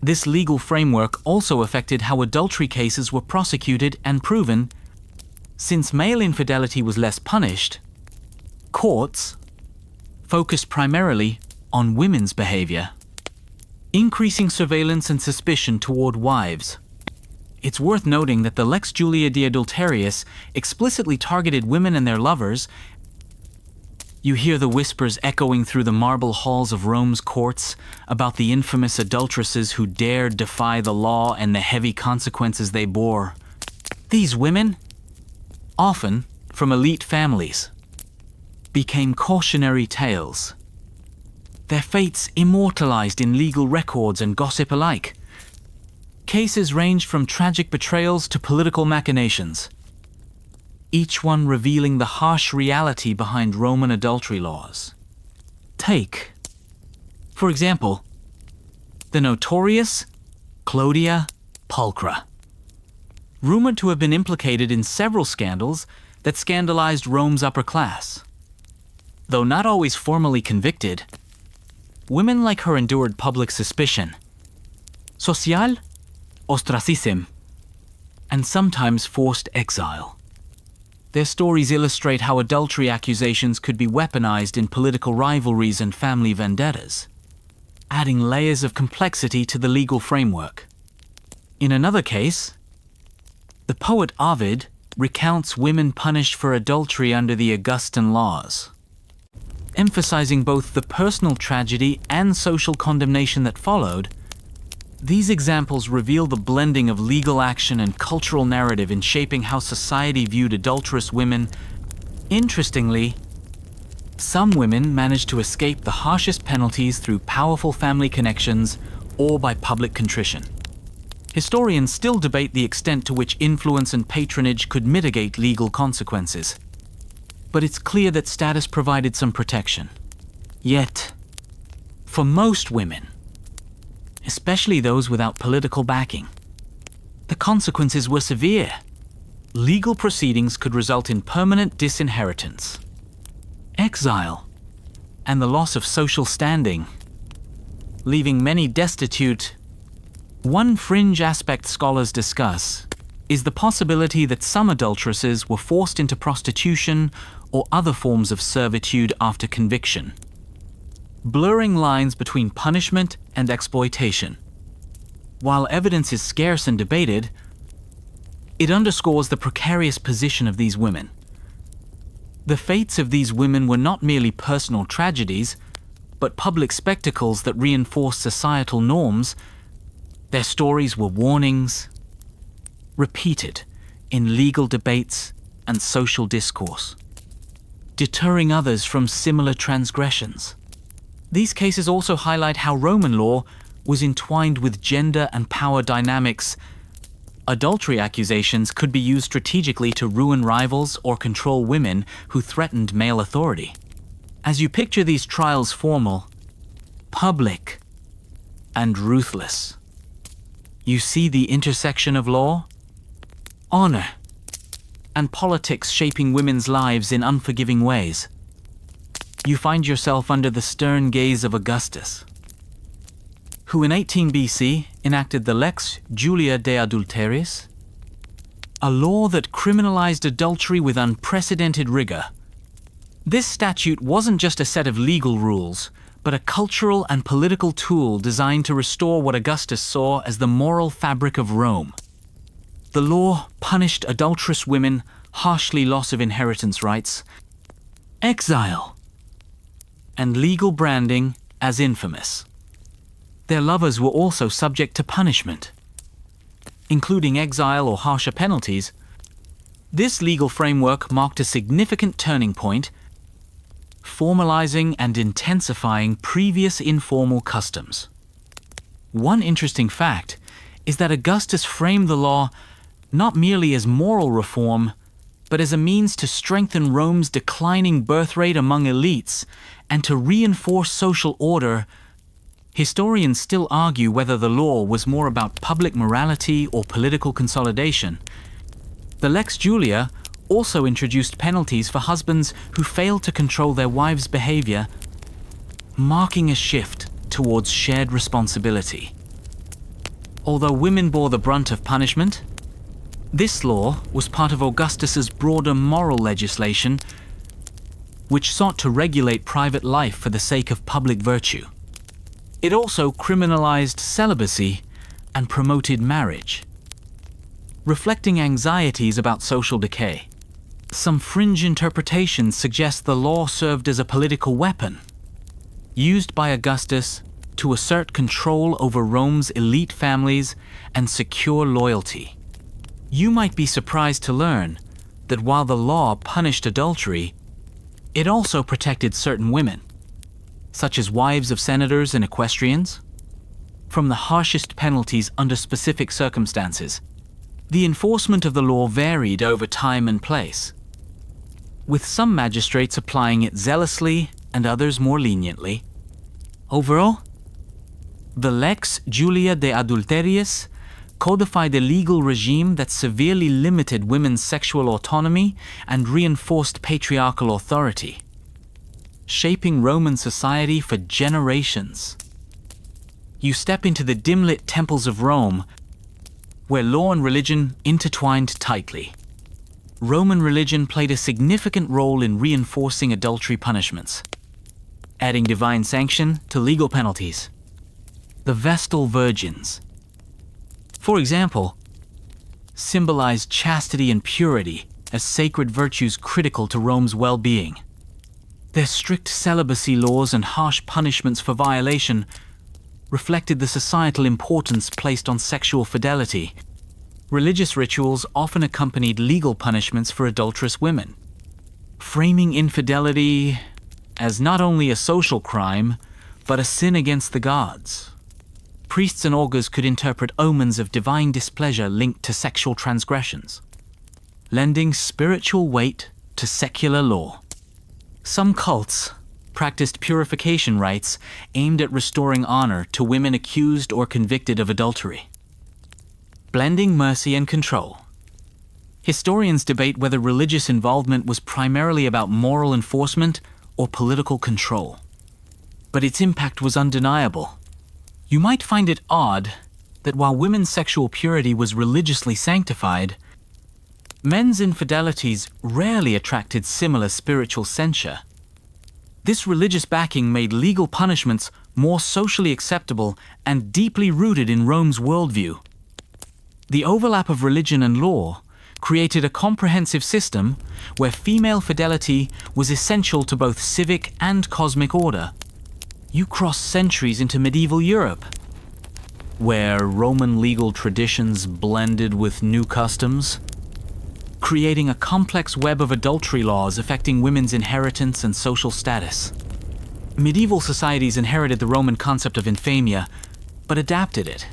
This legal framework also affected how adultery cases were prosecuted and proven. Since male infidelity was less punished, courts focused primarily on women's behavior, increasing surveillance and suspicion toward wives. It's worth noting that the Lex Julia de Adulterius explicitly targeted women and their lovers. You hear the whispers echoing through the marble halls of Rome's courts about the infamous adulteresses who dared defy the law and the heavy consequences they bore. These women, often from elite families, became cautionary tales, their fates immortalized in legal records and gossip alike. Cases ranged from tragic betrayals to political machinations, each one revealing the harsh reality behind Roman adultery laws. Take, for example, the notorious Clodia Pulchra, rumored to have been implicated in several scandals that scandalized Rome's upper class. Though not always formally convicted, women like her endured public suspicion, social ostracism, and sometimes forced exile. Their stories illustrate how adultery accusations could be weaponized in political rivalries and family vendettas, adding layers of complexity to the legal framework. In another case, the poet Ovid recounts women punished for adultery under the Augustan laws, emphasizing both the personal tragedy and social condemnation that followed. These examples reveal the blending of legal action and cultural narrative in shaping how society viewed adulterous women. Interestingly, some women managed to escape the harshest penalties through powerful family connections or by public contrition. Historians still debate the extent to which influence and patronage could mitigate legal consequences, but it's clear that status provided some protection. Yet, for most women, especially those without political backing, the consequences were severe. Legal proceedings could result in permanent disinheritance, exile, and the loss of social standing, leaving many destitute. One fringe aspect scholars discuss is the possibility that some adulteresses were forced into prostitution or other forms of servitude after conviction, blurring lines between punishment and exploitation. While evidence is scarce and debated, it underscores the precarious position of these women. The fates of these women were not merely personal tragedies, but public spectacles that reinforced societal norms. Their stories were warnings, repeated in legal debates and social discourse, deterring others from similar transgressions. These cases also highlight how Roman law was entwined with gender and power dynamics. Adultery accusations could be used strategically to ruin rivals or control women who threatened male authority. As you picture these trials formal, public, and ruthless, you see the intersection of law, honor, and politics shaping women's lives in unforgiving ways. You find yourself under the stern gaze of Augustus, who in 18 BC enacted the Lex Julia de Adulteriis, a law that criminalized adultery with unprecedented rigor. This statute wasn't just a set of legal rules, but a cultural and political tool designed to restore what Augustus saw as the moral fabric of Rome. The law punished adulterous women harshly, loss of inheritance rights, exile, and legal branding as infamous. Their lovers were also subject to punishment, including exile or harsher penalties. This legal framework marked a significant turning point, formalizing and intensifying previous informal customs. One interesting fact is that Augustus framed the law not merely as moral reform, but as a means to strengthen Rome's declining birth rate among elites and to reinforce social order. Historians still argue whether the law was more about public morality or political consolidation. The Lex Julia also introduced penalties for husbands who failed to control their wives' behavior, marking a shift towards shared responsibility. Although women bore the brunt of punishment, this law was part of Augustus's broader moral legislation, which sought to regulate private life for the sake of public virtue. It also criminalized celibacy and promoted marriage, reflecting anxieties about social decay. Some fringe interpretations suggest the law served as a political weapon, used by Augustus to assert control over Rome's elite families and secure loyalty. You might be surprised to learn that while the law punished adultery, it also protected certain women, such as wives of senators and equestrians, from the harshest penalties under specific circumstances. The enforcement of the law varied over time and place, with some magistrates applying it zealously and others more leniently. Overall, the Lex Julia de Adulteriis codified a legal regime that severely limited women's sexual autonomy and reinforced patriarchal authority, shaping Roman society for generations. You step into the dim-lit temples of Rome, where law and religion intertwined tightly. Roman religion played a significant role in reinforcing adultery punishments, adding divine sanction to legal penalties. The Vestal Virgins, for example, symbolized chastity and purity as sacred virtues critical to Rome's well-being. Their strict celibacy laws and harsh punishments for violation reflected the societal importance placed on sexual fidelity. Religious rituals often accompanied legal punishments for adulterous women, framing infidelity as not only a social crime, but a sin against the gods. Priests and augurs could interpret omens of divine displeasure linked to sexual transgressions, lending spiritual weight to secular law. Some cults practiced purification rites aimed at restoring honor to women accused or convicted of adultery. Blending mercy and control. Historians debate whether religious involvement was primarily about moral enforcement or political control, but its impact was undeniable. You might find it odd that while women's sexual purity was religiously sanctified, men's infidelities rarely attracted similar spiritual censure. This religious backing made legal punishments more socially acceptable and deeply rooted in Rome's worldview. The overlap of religion and law created a comprehensive system where female fidelity was essential to both civic and cosmic order. You cross centuries into medieval Europe, where Roman legal traditions blended with new customs, creating a complex web of adultery laws affecting women's inheritance and social status. Medieval societies inherited the Roman concept of infamia, but adapted it,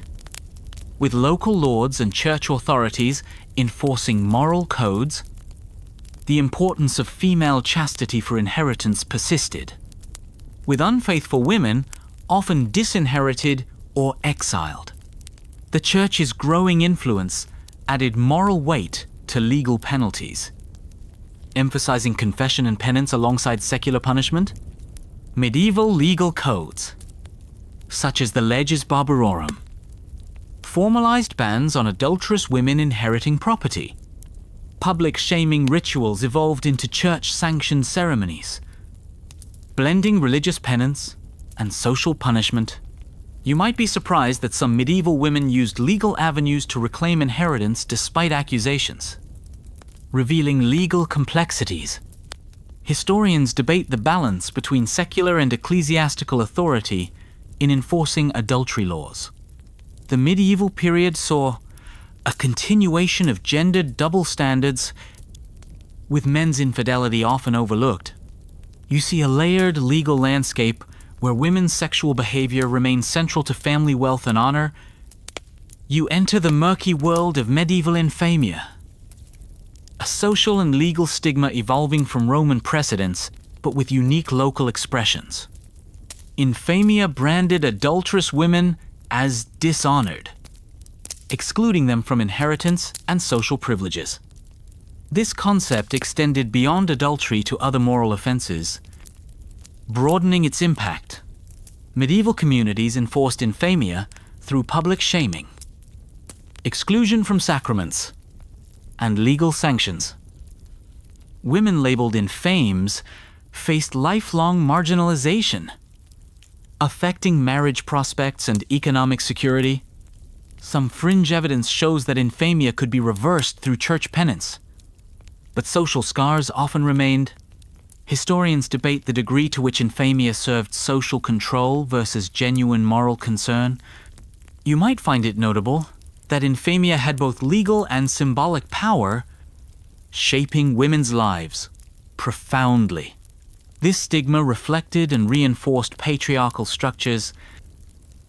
with local lords and church authorities enforcing moral codes. The importance of female chastity for inheritance persisted, with unfaithful women often disinherited or exiled. The church's growing influence added moral weight to legal penalties, emphasizing confession and penance alongside secular punishment. Medieval legal codes, such as the Leges Barbarorum, formalized bans on adulterous women inheriting property. Public shaming rituals evolved into church-sanctioned ceremonies, blending religious penance and social punishment. You might be surprised that some medieval women used legal avenues to reclaim inheritance despite accusations, revealing legal complexities. Historians debate the balance between secular and ecclesiastical authority in enforcing adultery laws. The medieval period saw a continuation of gendered double standards, with men's infidelity often overlooked. You see a layered legal landscape where women's sexual behavior remains central to family wealth and honor. You enter the murky world of medieval infamia, a social and legal stigma evolving from Roman precedents, but with unique local expressions. Infamia branded adulterous women as dishonored, excluding them from inheritance and social privileges. This concept extended beyond adultery to other moral offenses, broadening its impact. Medieval communities enforced infamia through public shaming, exclusion from sacraments, and legal sanctions. Women labeled infames faced lifelong marginalization, affecting marriage prospects and economic security. Some fringe evidence shows that infamia could be reversed through church penance, but social scars often remained. Historians debate the degree to which infamia served social control versus genuine moral concern. You might find it notable that infamia had both legal and symbolic power, shaping women's lives profoundly. This stigma reflected and reinforced patriarchal structures,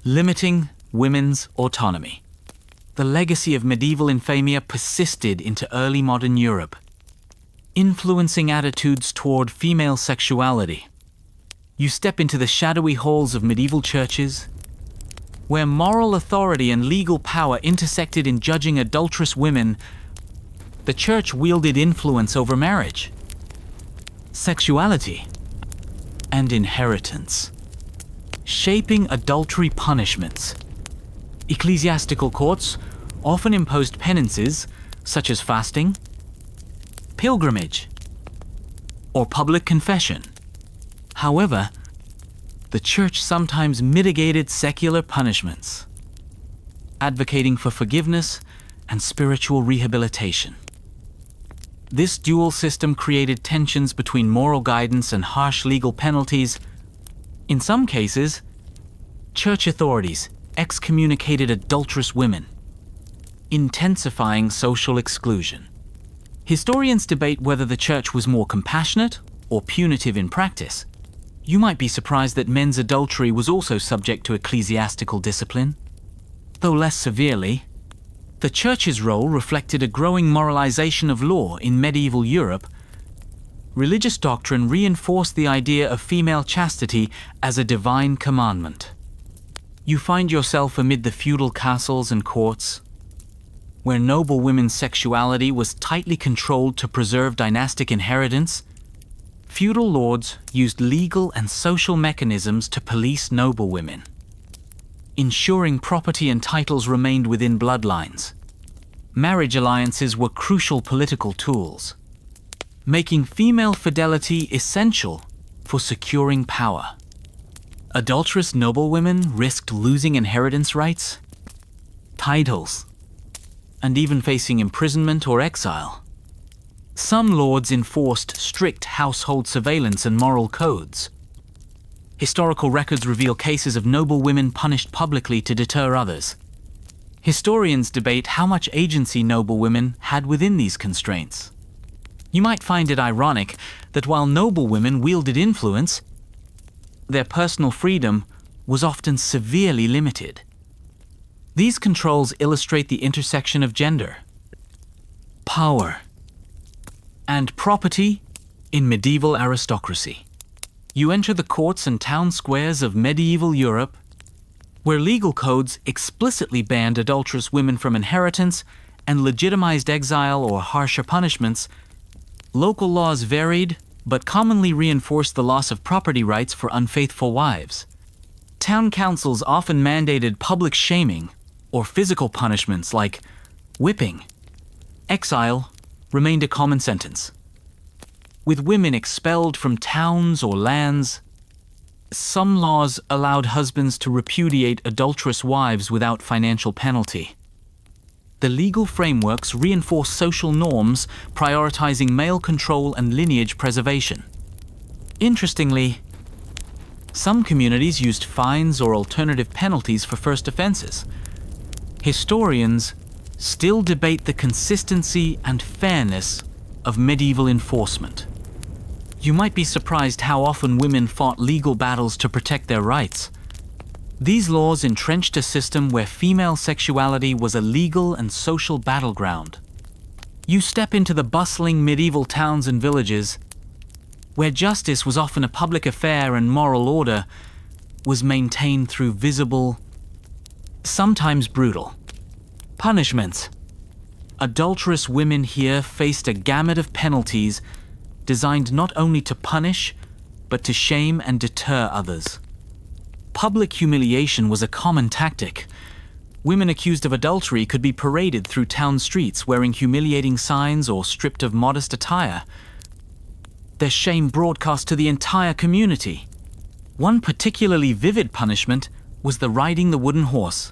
limiting women's autonomy. The legacy of medieval infamia persisted into early modern Europe, influencing attitudes toward female sexuality. You step into the shadowy halls of medieval churches, where moral authority and legal power intersected in judging adulterous women. The church wielded influence over marriage, sexuality, and inheritance, shaping adultery punishments. Ecclesiastical courts often imposed penances such as fasting, pilgrimage, or public confession. However, the church sometimes mitigated secular punishments, advocating for forgiveness and spiritual rehabilitation. This dual system created tensions between moral guidance and harsh legal penalties. In some cases, church authorities excommunicated adulterous women, intensifying social exclusion. Historians debate whether the church was more compassionate or punitive in practice. You might be surprised that men's adultery was also subject to ecclesiastical discipline. Though less severely, the church's role reflected a growing moralization of law in medieval Europe. Religious doctrine reinforced the idea of female chastity as a divine commandment. You find yourself amid the feudal castles and courts, where noble women's sexuality was tightly controlled to preserve dynastic inheritance. Feudal lords used legal and social mechanisms to police noble women, ensuring property and titles remained within bloodlines. Marriage alliances were crucial political tools, making female fidelity essential for securing power. Adulterous noblewomen risked losing inheritance rights, titles, and even facing imprisonment or exile. Some lords enforced strict household surveillance and moral codes. Historical records reveal cases of noble women punished publicly to deter others. Historians debate how much agency noble women had within these constraints. You might find it ironic that while noble women wielded influence, their personal freedom was often severely limited. These controls illustrate the intersection of gender, power, and property in medieval aristocracy. You enter the courts and town squares of medieval Europe, where legal codes explicitly banned adulterous women from inheritance and legitimized exile or harsher punishments. Local laws varied, but commonly reinforced the loss of property rights for unfaithful wives. Town councils often mandated public shaming or physical punishments like whipping. Exile remained a common sentence, with women expelled from towns or lands. Some laws allowed husbands to repudiate adulterous wives without financial penalty. The legal frameworks reinforced social norms, prioritizing male control and lineage preservation. Interestingly, some communities used fines or alternative penalties for first offenses. Historians still debate the consistency and fairness of medieval enforcement. You might be surprised how often women fought legal battles to protect their rights. These laws entrenched a system where female sexuality was a legal and social battleground. You step into the bustling medieval towns and villages, where justice was often a public affair and moral order was maintained through visible, sometimes brutal, punishments. Adulterous women here faced a gamut of penalties designed not only to punish, but to shame and deter others. Public humiliation was a common tactic. Women accused of adultery could be paraded through town streets wearing humiliating signs or stripped of modest attire, their shame broadcast to the entire community. One particularly vivid punishment was the riding the wooden horse,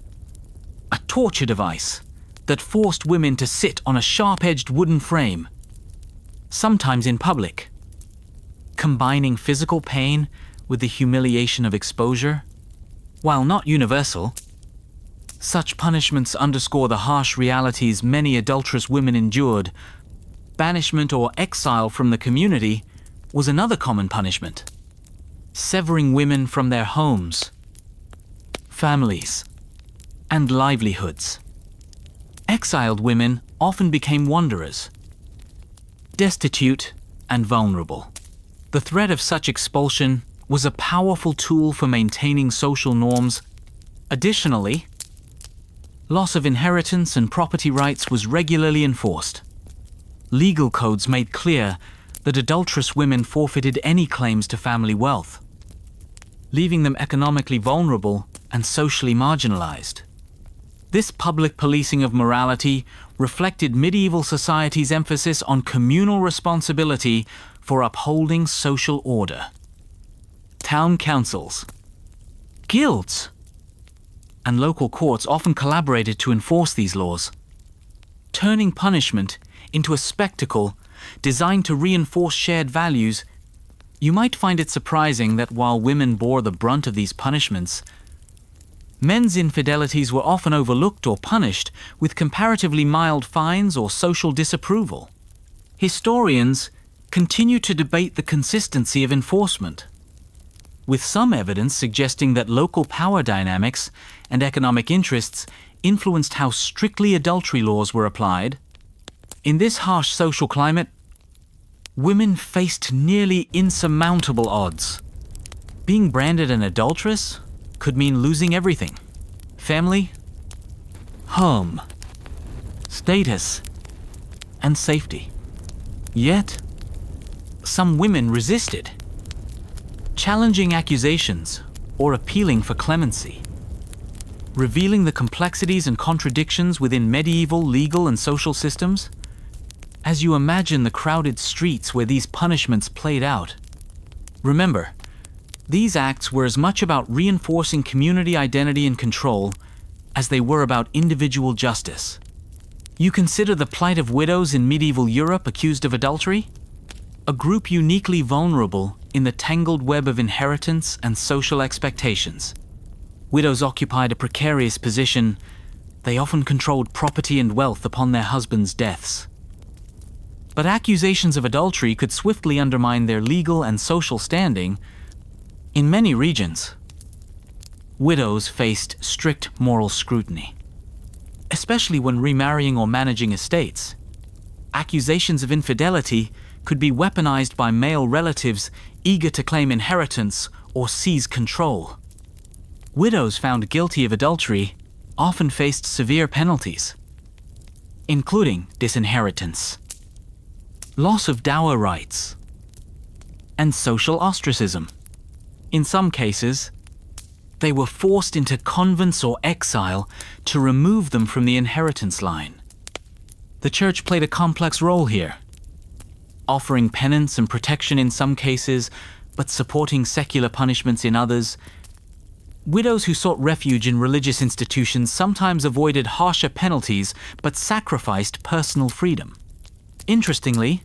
a torture device that forced women to sit on a sharp-edged wooden frame, sometimes in public, combining physical pain with the humiliation of exposure. While not universal, such punishments underscore the harsh realities many adulterous women endured. Banishment or exile from the community was another common punishment, severing women from their homes, families, and livelihoods. Exiled women often became wanderers, destitute and vulnerable. The threat of such expulsion was a powerful tool for maintaining social norms. Additionally, loss of inheritance and property rights was regularly enforced. Legal codes made clear that adulterous women forfeited any claims to family wealth, leaving them economically vulnerable and socially marginalized. This public policing of morality reflected medieval society's emphasis on communal responsibility for upholding social order. Town councils, guilds, and local courts often collaborated to enforce these laws, turning punishment into a spectacle designed to reinforce shared values. You might find it surprising that while women bore the brunt of these punishments, men's infidelities were often overlooked or punished with comparatively mild fines or social disapproval. Historians continue to debate the consistency of enforcement, with some evidence suggesting that local power dynamics and economic interests influenced how strictly adultery laws were applied. In this harsh social climate, women faced nearly insurmountable odds. Being branded an adulteress could mean losing everything: family, home, status, and safety. Yet, some women resisted, challenging accusations or appealing for clemency, revealing the complexities and contradictions within medieval legal and social systems. As you imagine the crowded streets where these punishments played out, remember, these acts were as much about reinforcing community identity and control as they were about individual justice. You consider the plight of widows in medieval Europe accused of adultery? A group uniquely vulnerable in the tangled web of inheritance and social expectations. Widows occupied a precarious position. They often controlled property and wealth upon their husbands' deaths. But accusations of adultery could swiftly undermine their legal and social standing. In many regions, widows faced strict moral scrutiny, especially when remarrying or managing estates. Accusations of infidelity could be weaponized by male relatives eager to claim inheritance or seize control. Widows found guilty of adultery often faced severe penalties, including disinheritance, loss of dower rights, and social ostracism. In some cases, they were forced into convents or exile to remove them from the inheritance line. The church played a complex role here, offering penance and protection in some cases, but supporting secular punishments in others. Widows who sought refuge in religious institutions sometimes avoided harsher penalties but sacrificed personal freedom. Interestingly,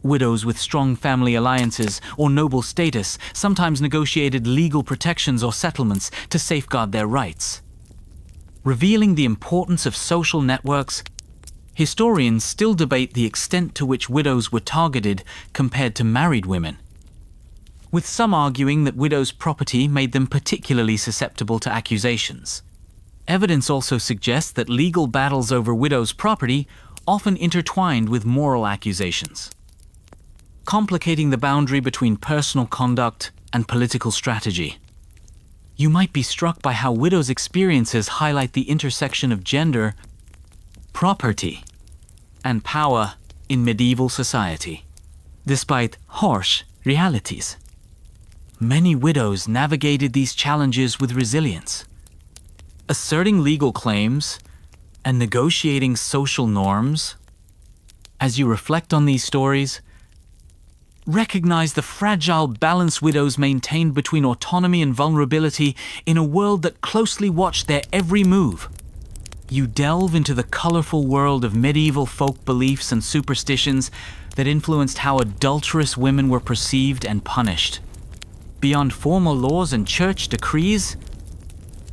widows with strong family alliances or noble status sometimes negotiated legal protections or settlements to safeguard their rights. Revealing the importance of social networks, historians still debate the extent to which widows were targeted compared to married women, with some arguing that widows' property made them particularly susceptible to accusations. Evidence also suggests that legal battles over widows' property often intertwined with moral accusations, complicating the boundary between personal conduct and political strategy. You might be struck by how widows' experiences highlight the intersection of gender, property, and power in medieval society. Despite harsh realities, many widows navigated these challenges with resilience, asserting legal claims and negotiating social norms. As you reflect on these stories, recognize the fragile balance widows maintained between autonomy and vulnerability in a world that closely watched their every move. You delve into the colorful world of medieval folk beliefs and superstitions that influenced how adulterous women were perceived and punished. Beyond formal laws and church decrees,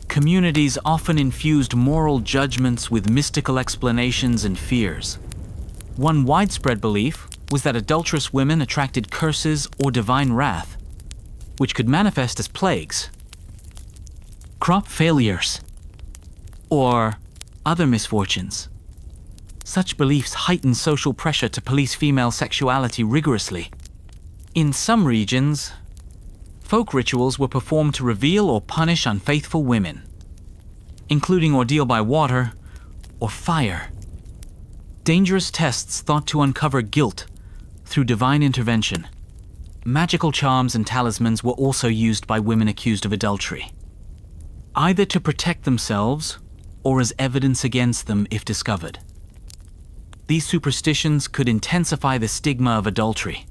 communities often infused moral judgments with mystical explanations and fears. One widespread belief was that adulterous women attracted curses or divine wrath, which could manifest as plagues, crop failures, or other misfortunes. Such beliefs heightened social pressure to police female sexuality rigorously. In some regions, folk rituals were performed to reveal or punish unfaithful women, including ordeal by water or fire. Dangerous tests thought to uncover guilt through divine intervention. Magical charms and talismans were also used by women accused of adultery, either to protect themselves or as evidence against them if discovered. These superstitions could intensify the stigma of adultery,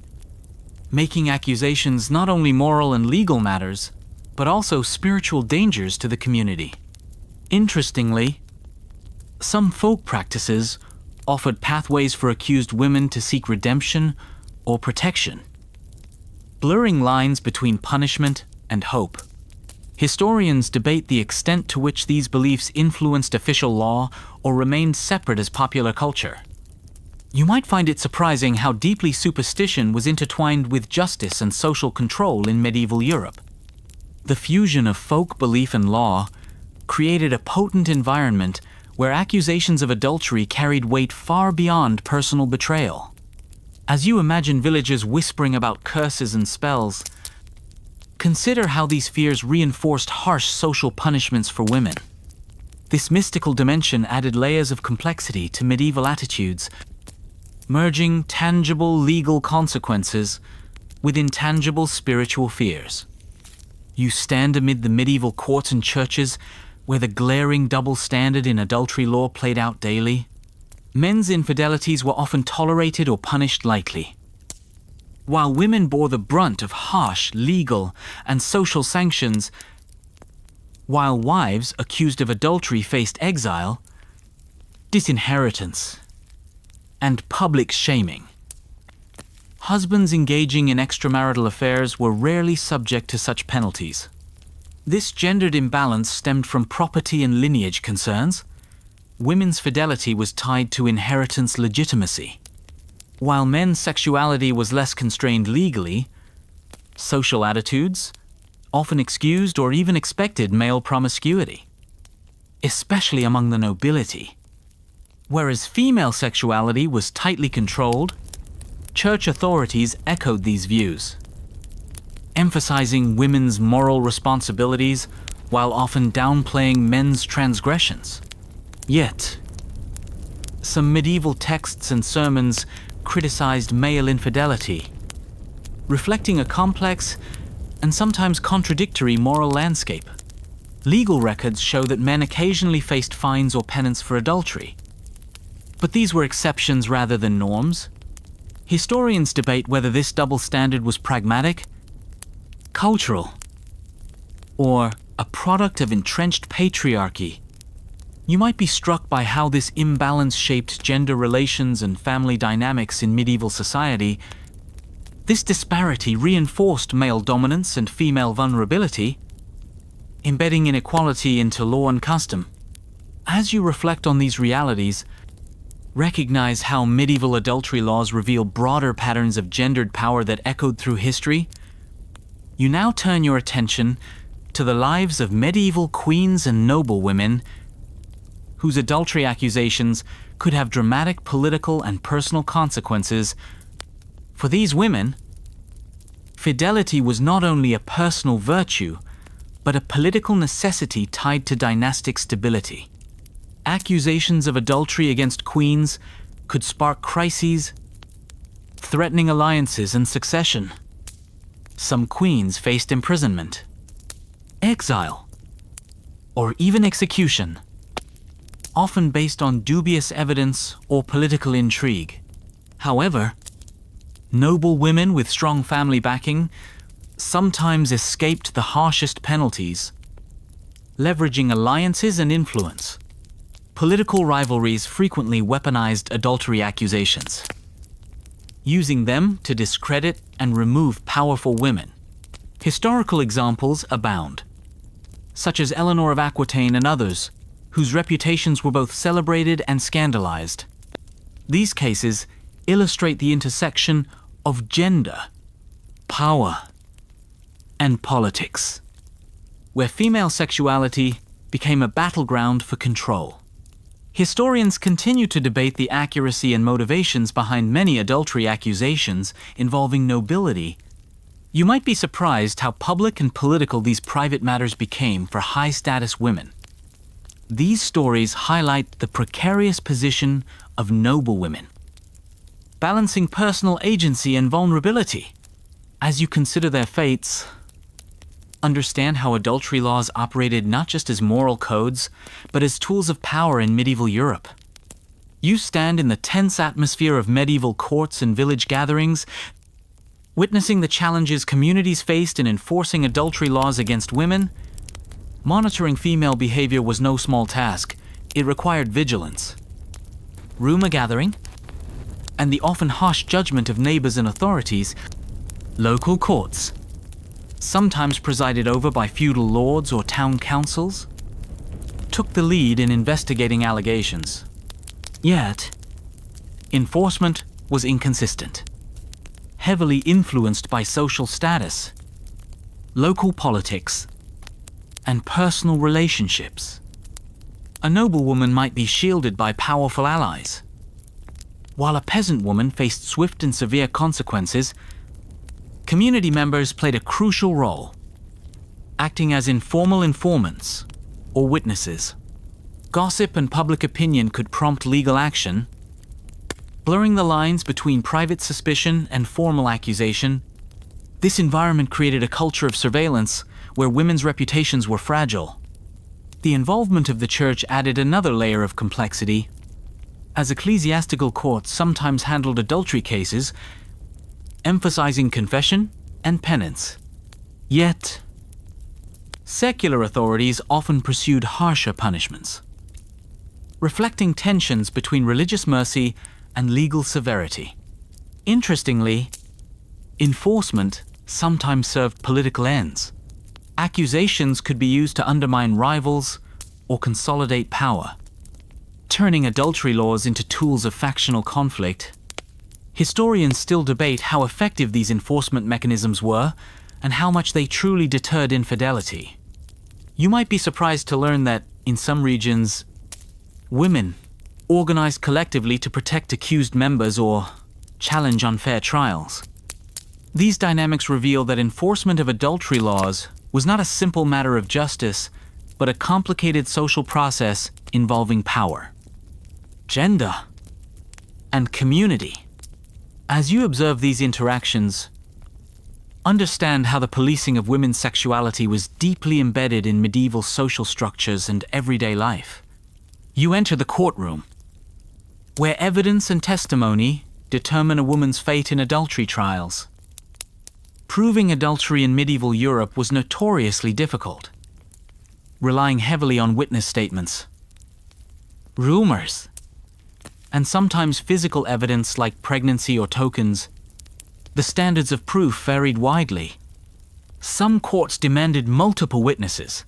making accusations not only moral and legal matters, but also spiritual dangers to the community. Interestingly, some folk practices offered pathways for accused women to seek redemption or protection, blurring lines between punishment and hope. Historians debate the extent to which these beliefs influenced official law or remained separate as popular culture. You might find it surprising how deeply superstition was intertwined with justice and social control in medieval Europe. The fusion of folk belief and law created a potent environment where accusations of adultery carried weight far beyond personal betrayal. As you imagine villagers whispering about curses and spells, consider how these fears reinforced harsh social punishments for women. This mystical dimension added layers of complexity to medieval attitudes, merging tangible legal consequences with intangible spiritual fears. You stand amid the medieval courts and churches where the glaring double standard in adultery law played out daily. Men's infidelities were often tolerated or punished lightly, while women bore the brunt of harsh legal and social sanctions. While wives accused of adultery faced exile, disinheritance, and public shaming. Husbands engaging in extramarital affairs were rarely subject to such penalties. This gendered imbalance stemmed from property and lineage concerns. Women's fidelity was tied to inheritance legitimacy, while men's sexuality was less constrained legally. Social attitudes often excused or even expected male promiscuity, especially among the nobility. Whereas female sexuality was tightly controlled, church authorities echoed these views, emphasizing women's moral responsibilities while often downplaying men's transgressions. Yet, some medieval texts and sermons criticized male infidelity, reflecting a complex and sometimes contradictory moral landscape. Legal records show that men occasionally faced fines or penance for adultery, but these were exceptions rather than norms. Historians debate whether this double standard was pragmatic, cultural, or a product of entrenched patriarchy. You might be struck by how this imbalance shaped gender relations and family dynamics in medieval society. This disparity reinforced male dominance and female vulnerability, embedding inequality into law and custom. As you reflect on these realities, recognize how medieval adultery laws reveal broader patterns of gendered power that echoed through history. You now turn your attention to the lives of medieval queens and noblewomen whose adultery accusations could have dramatic political and personal consequences. For these women, fidelity was not only a personal virtue, but a political necessity tied to dynastic stability. Accusations of adultery against queens could spark crises, threatening alliances and succession. Some queens faced imprisonment, exile, or even execution, often based on dubious evidence or political intrigue. However, noble women with strong family backing sometimes escaped the harshest penalties, leveraging alliances and influence. Political rivalries frequently weaponized adultery accusations, using them to discredit and remove powerful women. Historical examples abound, such as Eleanor of Aquitaine and others, whose reputations were both celebrated and scandalized. These cases illustrate the intersection of gender, power, and politics, where female sexuality became a battleground for control. Historians continue to debate the accuracy and motivations behind many adultery accusations involving nobility. You might be surprised how public and political these private matters became for high-status women. These stories highlight the precarious position of noble women, balancing personal agency and vulnerability. As you consider their fates, understand how adultery laws operated not just as moral codes, but as tools of power in medieval Europe. You stand in the tense atmosphere of medieval courts and village gatherings, witnessing the challenges communities faced in enforcing adultery laws against women. Monitoring female behavior was no small task. It required vigilance, rumor gathering, and the often harsh judgment of neighbors and authorities. Local courts, sometimes presided over by feudal lords or town councils, took the lead in investigating allegations. Yet, enforcement was inconsistent, heavily influenced by social status, local politics, and personal relationships. A noblewoman might be shielded by powerful allies, while a peasant woman faced swift and severe consequences. Community members played a crucial role, acting as informal informants or witnesses. Gossip and public opinion could prompt legal action, blurring the lines between private suspicion and formal accusation. This environment created a culture of surveillance where women's reputations were fragile. The involvement of the church added another layer of complexity, as ecclesiastical courts sometimes handled adultery cases, emphasizing confession and penance. Yet, secular authorities often pursued harsher punishments, reflecting tensions between religious mercy and legal severity. Interestingly, enforcement sometimes served political ends. Accusations could be used to undermine rivals or consolidate power, turning adultery laws into tools of factional conflict. Historians still debate how effective these enforcement mechanisms were and how much they truly deterred infidelity. You might be surprised to learn that, in some regions, women organized collectively to protect accused members or challenge unfair trials. These dynamics reveal that enforcement of adultery laws was not a simple matter of justice, but a complicated social process involving power, gender, and community. As you observe these interactions, understand how the policing of women's sexuality was deeply embedded in medieval social structures and everyday life. You enter the courtroom, where evidence and testimony determine a woman's fate in adultery trials. Proving adultery in medieval Europe was notoriously difficult, relying heavily on witness statements, rumors, and sometimes physical evidence like pregnancy or tokens. The standards of proof varied widely. Some courts demanded multiple witnesses,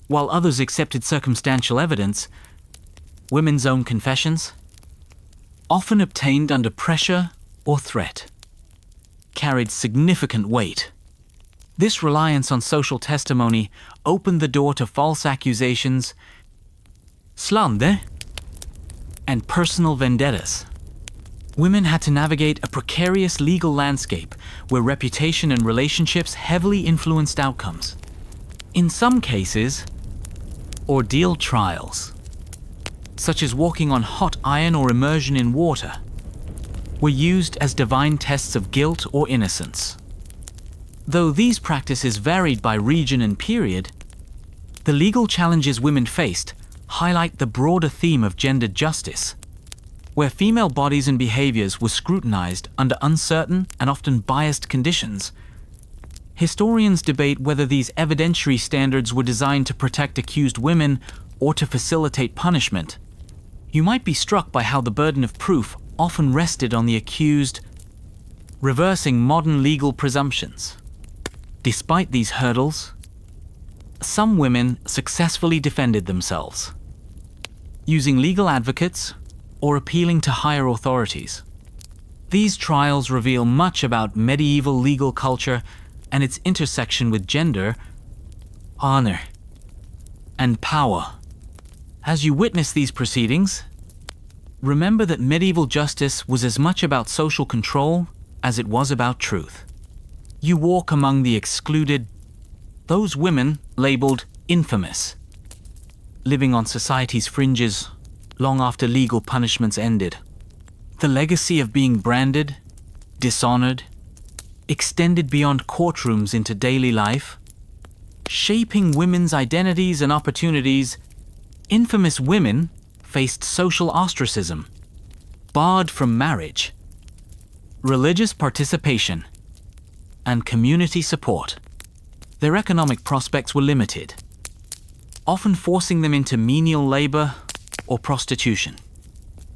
while others accepted circumstantial evidence. Women's own confessions, often obtained under pressure or threat, carried significant weight. This reliance on social testimony opened the door to false accusations, slander, and personal vendettas. Women had to navigate a precarious legal landscape where reputation and relationships heavily influenced outcomes. In some cases, ordeal trials, such as walking on hot iron or immersion in water, were used as divine tests of guilt or innocence. Though these practices varied by region and period, the legal challenges women faced highlight the broader theme of gendered justice, where female bodies and behaviors were scrutinized under uncertain and often biased conditions. Historians debate whether these evidentiary standards were designed to protect accused women or to facilitate punishment. You might be struck by how the burden of proof often rested on the accused, reversing modern legal presumptions. Despite these hurdles, some women successfully defended themselves, using legal advocates or appealing to higher authorities. These trials reveal much about medieval legal culture and its intersection with gender, honor, and power. As you witness these proceedings, remember that medieval justice was as much about social control as it was about truth. You walk among the excluded, those women labeled infamous, living on society's fringes long after legal punishments ended. The legacy of being branded, dishonored, extended beyond courtrooms into daily life, shaping women's identities and opportunities, infamous women faced social ostracism, barred from marriage, religious participation, and community support. Their economic prospects were limited, often forcing them into menial labor or prostitution.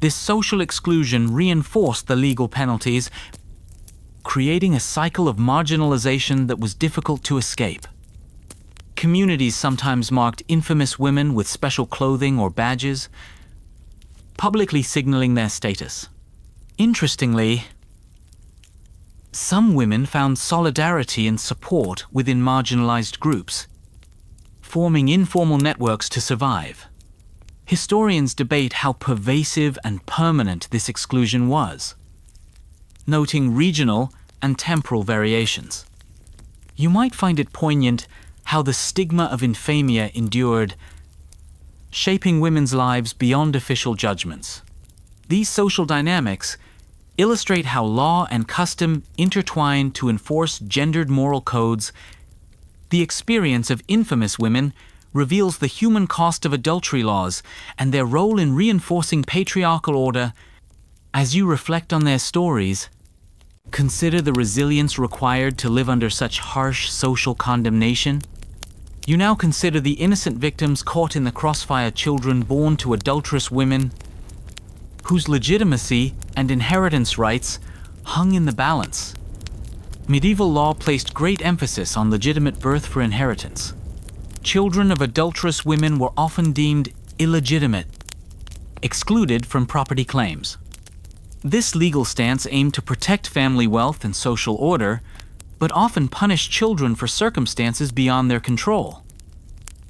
This social exclusion reinforced the legal penalties, creating a cycle of marginalization that was difficult to escape. Communities sometimes marked infamous women with special clothing or badges, publicly signaling their status. Interestingly, some women found solidarity and support within marginalized groups, forming informal networks to survive. Historians debate how pervasive and permanent this exclusion was, noting regional and temporal variations. You might find it poignant how the stigma of infamia endured, shaping women's lives beyond official judgments. These social dynamics illustrate how law and custom intertwine to enforce gendered moral codes. The experience of infamous women reveals the human cost of adultery laws and their role in reinforcing patriarchal order. As you reflect on their stories, consider the resilience required to live under such harsh social condemnation. You now consider the innocent victims caught in the crossfire, children born to adulterous women, whose legitimacy and inheritance rights hung in the balance. Medieval law placed great emphasis on legitimate birth for inheritance. Children of adulterous women were often deemed illegitimate, excluded from property claims. This legal stance aimed to protect family wealth and social order, but often punished children for circumstances beyond their control.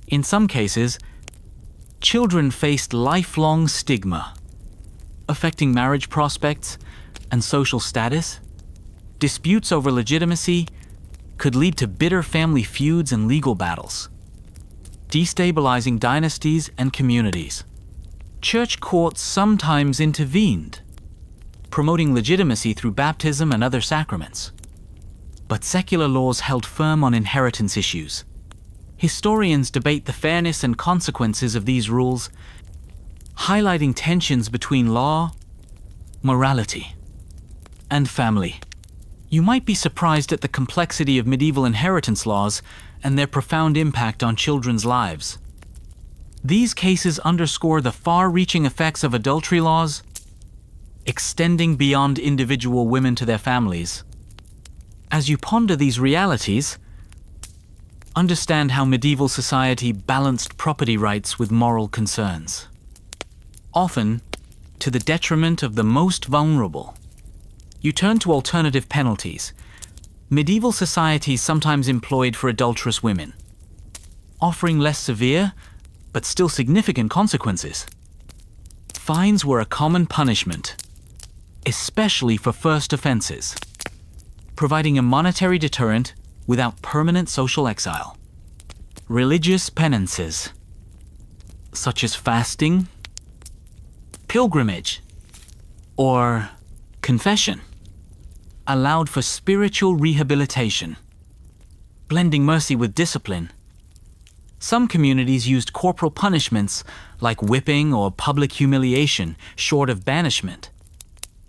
In some cases, children faced lifelong stigma, affecting marriage prospects and social status. Disputes over legitimacy could lead to bitter family feuds and legal battles, destabilizing dynasties and communities. Church courts sometimes intervened, promoting legitimacy through baptism and other sacraments. But secular laws held firm on inheritance issues. Historians debate the fairness and consequences of these rules, highlighting tensions between law, morality, and family. You might be surprised at the complexity of medieval inheritance laws and their profound impact on children's lives. These cases underscore the far-reaching effects of adultery laws, extending beyond individual women to their families. As you ponder these realities, understand how medieval society balanced property rights with moral concerns, often to the detriment of the most vulnerable. You turn to alternative penalties. Medieval societies sometimes employed for adulterous women, offering less severe but still significant consequences. Fines were a common punishment, especially for first offenses, providing a monetary deterrent without permanent social exile. Religious penances, such as fasting, pilgrimage, or confession, allowed for spiritual rehabilitation, blending mercy with discipline. Some communities used corporal punishments like whipping or public humiliation, short of banishment.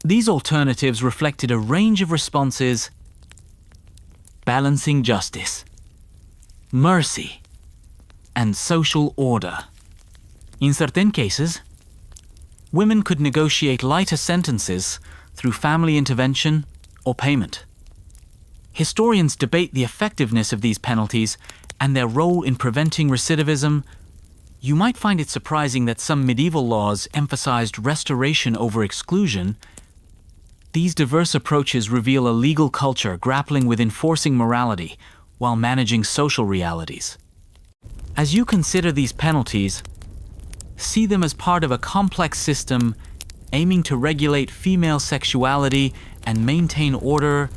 These alternatives reflected a range of responses, balancing justice, mercy, and social order. In certain cases, women could negotiate lighter sentences through family intervention or payment. Historians debate the effectiveness of these penalties and their role in preventing recidivism. You might find it surprising that some medieval laws emphasized restoration over exclusion. These diverse approaches reveal a legal culture grappling with enforcing morality while managing social realities. As you consider these penalties, see them as part of a complex system aiming to regulate female sexuality and maintain order.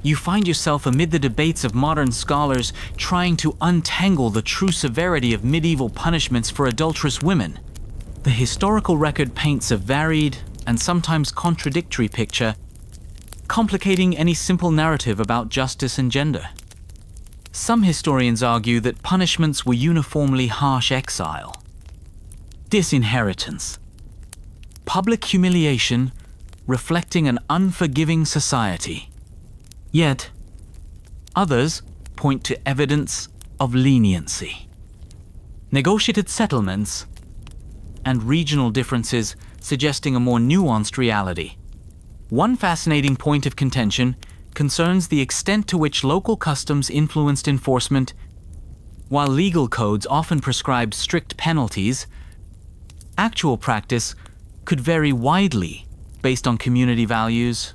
You find yourself amid the debates of modern scholars trying to untangle the true severity of medieval punishments for adulterous women. The historical record paints a varied and sometimes contradictory picture, complicating any simple narrative about justice and gender. Some historians argue that punishments were uniformly harsh exile, disinheritance, public humiliation, reflecting an unforgiving society. Yet, others point to evidence of leniency, negotiated settlements, and regional differences suggesting a more nuanced reality. One fascinating point of contention concerns the extent to which local customs influenced enforcement. While legal codes often prescribed strict penalties, actual practice could vary widely based on community values,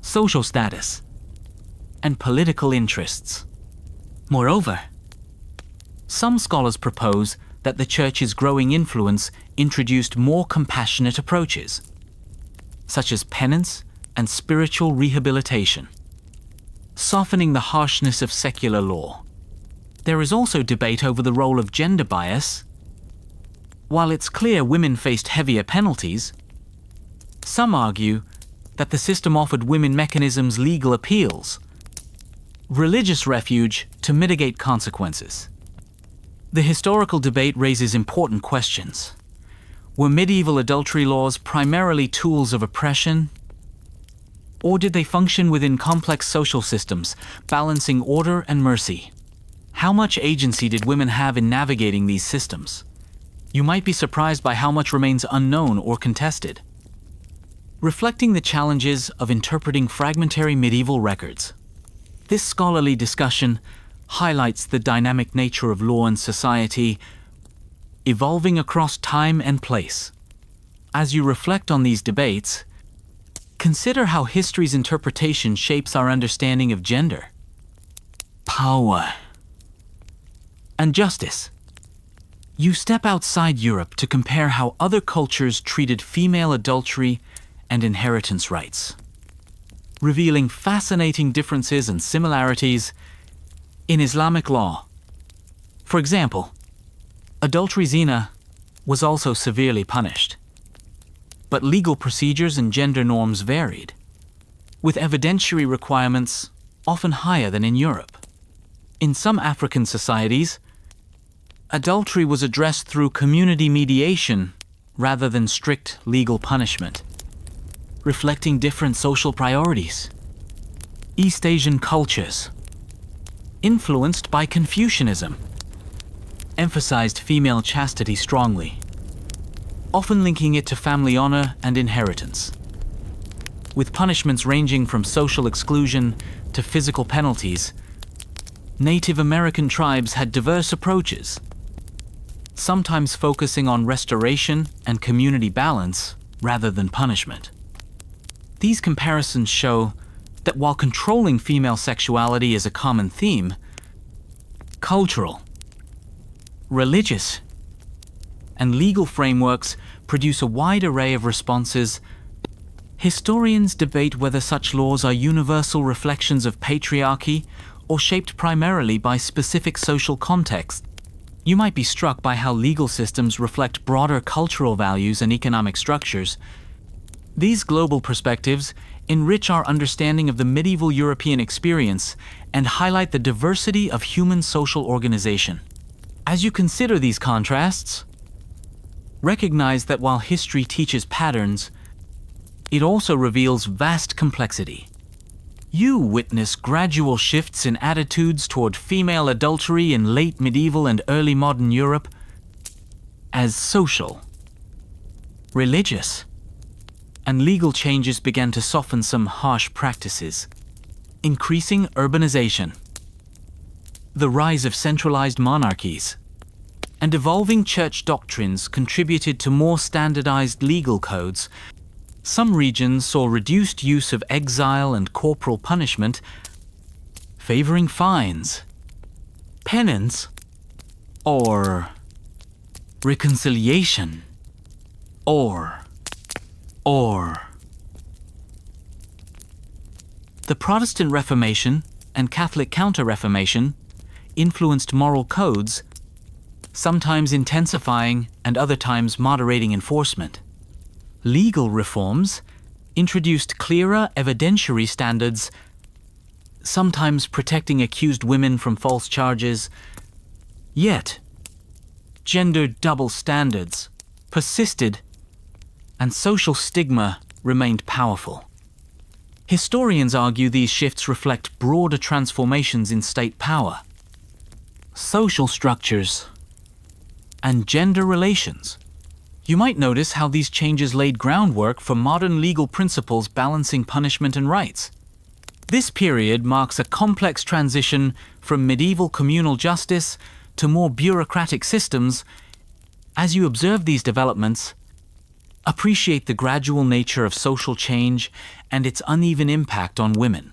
social status, and political interests. Moreover, some scholars propose that the Church's growing influence introduced more compassionate approaches, such as penance and spiritual rehabilitation, softening the harshness of secular law. There is also debate over the role of gender bias. While it's clear women faced heavier penalties, some argue that the system offered women mechanisms, legal appeals, religious refuge to mitigate consequences. The historical debate raises important questions. Were medieval adultery laws primarily tools of oppression? Or did they function within complex social systems, balancing order and mercy? How much agency did women have in navigating these systems? You might be surprised by how much remains unknown or contested. Reflecting the challenges of interpreting fragmentary medieval records, this scholarly discussion highlights the dynamic nature of law and society, evolving across time and place. As you reflect on these debates, consider how history's interpretation shapes our understanding of gender, power, and justice. You step outside Europe to compare how other cultures treated female adultery and inheritance rights, revealing fascinating differences and similarities in Islamic law. For example, adultery zina was also severely punished, but legal procedures and gender norms varied, with evidentiary requirements often higher than in Europe. In some African societies, adultery was addressed through community mediation rather than strict legal punishment, reflecting different social priorities. East Asian cultures, influenced by Confucianism, emphasized female chastity strongly, often linking it to family honor and inheritance. With punishments ranging from social exclusion to physical penalties, Native American tribes had diverse approaches, sometimes focusing on restoration and community balance rather than punishment. These comparisons show that while controlling female sexuality is a common theme, cultural, religious, and legal frameworks produce a wide array of responses. Historians debate whether such laws are universal reflections of patriarchy or shaped primarily by specific social contexts. You might be struck by how legal systems reflect broader cultural values and economic structures. These global perspectives enrich our understanding of the medieval European experience and highlight the diversity of human social organization. As you consider these contrasts, recognize that while history teaches patterns, it also reveals vast complexity. You witness gradual shifts in attitudes toward female adultery in late medieval and early modern Europe as social, religious, and legal changes began to soften some harsh practices. Increasing urbanization, the rise of centralized monarchies, and evolving church doctrines contributed to more standardized legal codes. Some regions saw reduced use of exile and corporal punishment, favoring fines, penance, or reconciliation, or the Protestant Reformation and Catholic Counter-Reformation influenced moral codes, sometimes intensifying and other times moderating enforcement. Legal reforms introduced clearer evidentiary standards, sometimes protecting accused women from false charges. Yet, gender double standards persisted, and social stigma remained powerful. Historians argue these shifts reflect broader transformations in state power, social structures, and gender relations. You might notice how these changes laid groundwork for modern legal principles balancing punishment and rights. This period marks a complex transition from medieval communal justice to more bureaucratic systems. As you observe these developments, appreciate the gradual nature of social change and its uneven impact on women.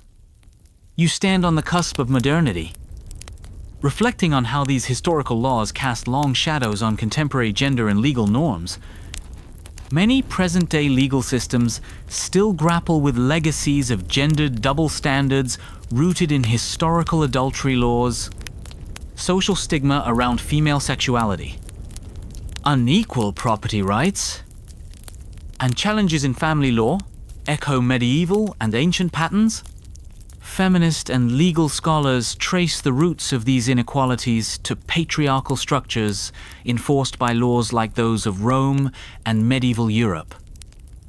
You stand on the cusp of modernity, reflecting on how these historical laws cast long shadows on contemporary gender and legal norms. Many present-day legal systems still grapple with legacies of gendered double standards rooted in historical adultery laws, social stigma around female sexuality, unequal property rights, and challenges in family law echo medieval and ancient patterns. Feminist and legal scholars trace the roots of these inequalities to patriarchal structures enforced by laws like those of Rome and medieval Europe.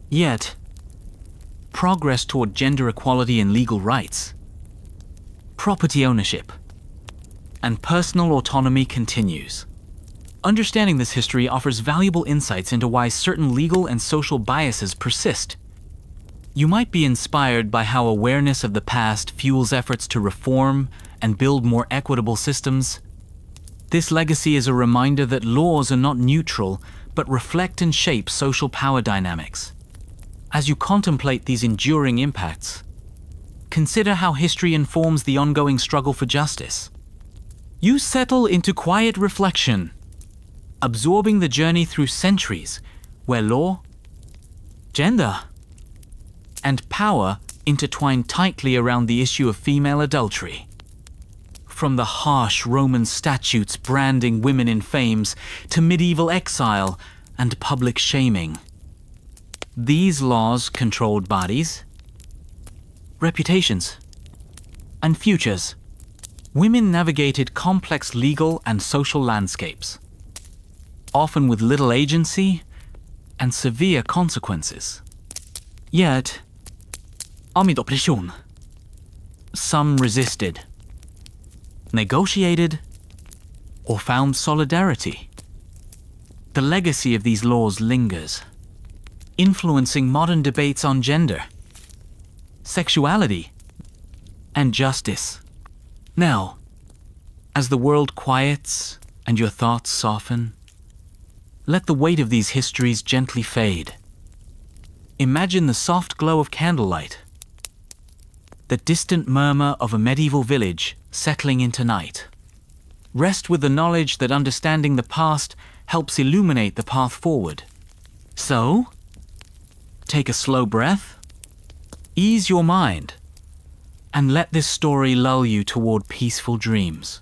Yet, progress toward gender equality and legal rights, property ownership, and personal autonomy continues. Understanding this history offers valuable insights into why certain legal and social biases persist. You might be inspired by how awareness of the past fuels efforts to reform and build more equitable systems. This legacy is a reminder that laws are not neutral, but reflect and shape social power dynamics. As you contemplate these enduring impacts, consider how history informs the ongoing struggle for justice. You settle into quiet reflection, absorbing the journey through centuries where law, gender, and power intertwine tightly around the issue of female adultery. From the harsh Roman statutes branding women in fames to medieval exile and public shaming, these laws controlled bodies, reputations, and futures. Women navigated complex legal and social landscapes, often with little agency and severe consequences. Yet, some resisted, negotiated, or found solidarity. The legacy of these laws lingers, influencing modern debates on gender, sexuality, and justice. Now, as the world quiets and your thoughts soften, let the weight of these histories gently fade. Imagine the soft glow of candlelight, the distant murmur of a medieval village settling into night. Rest with the knowledge that understanding the past helps illuminate the path forward. So, take a slow breath, ease your mind, and let this story lull you toward peaceful dreams.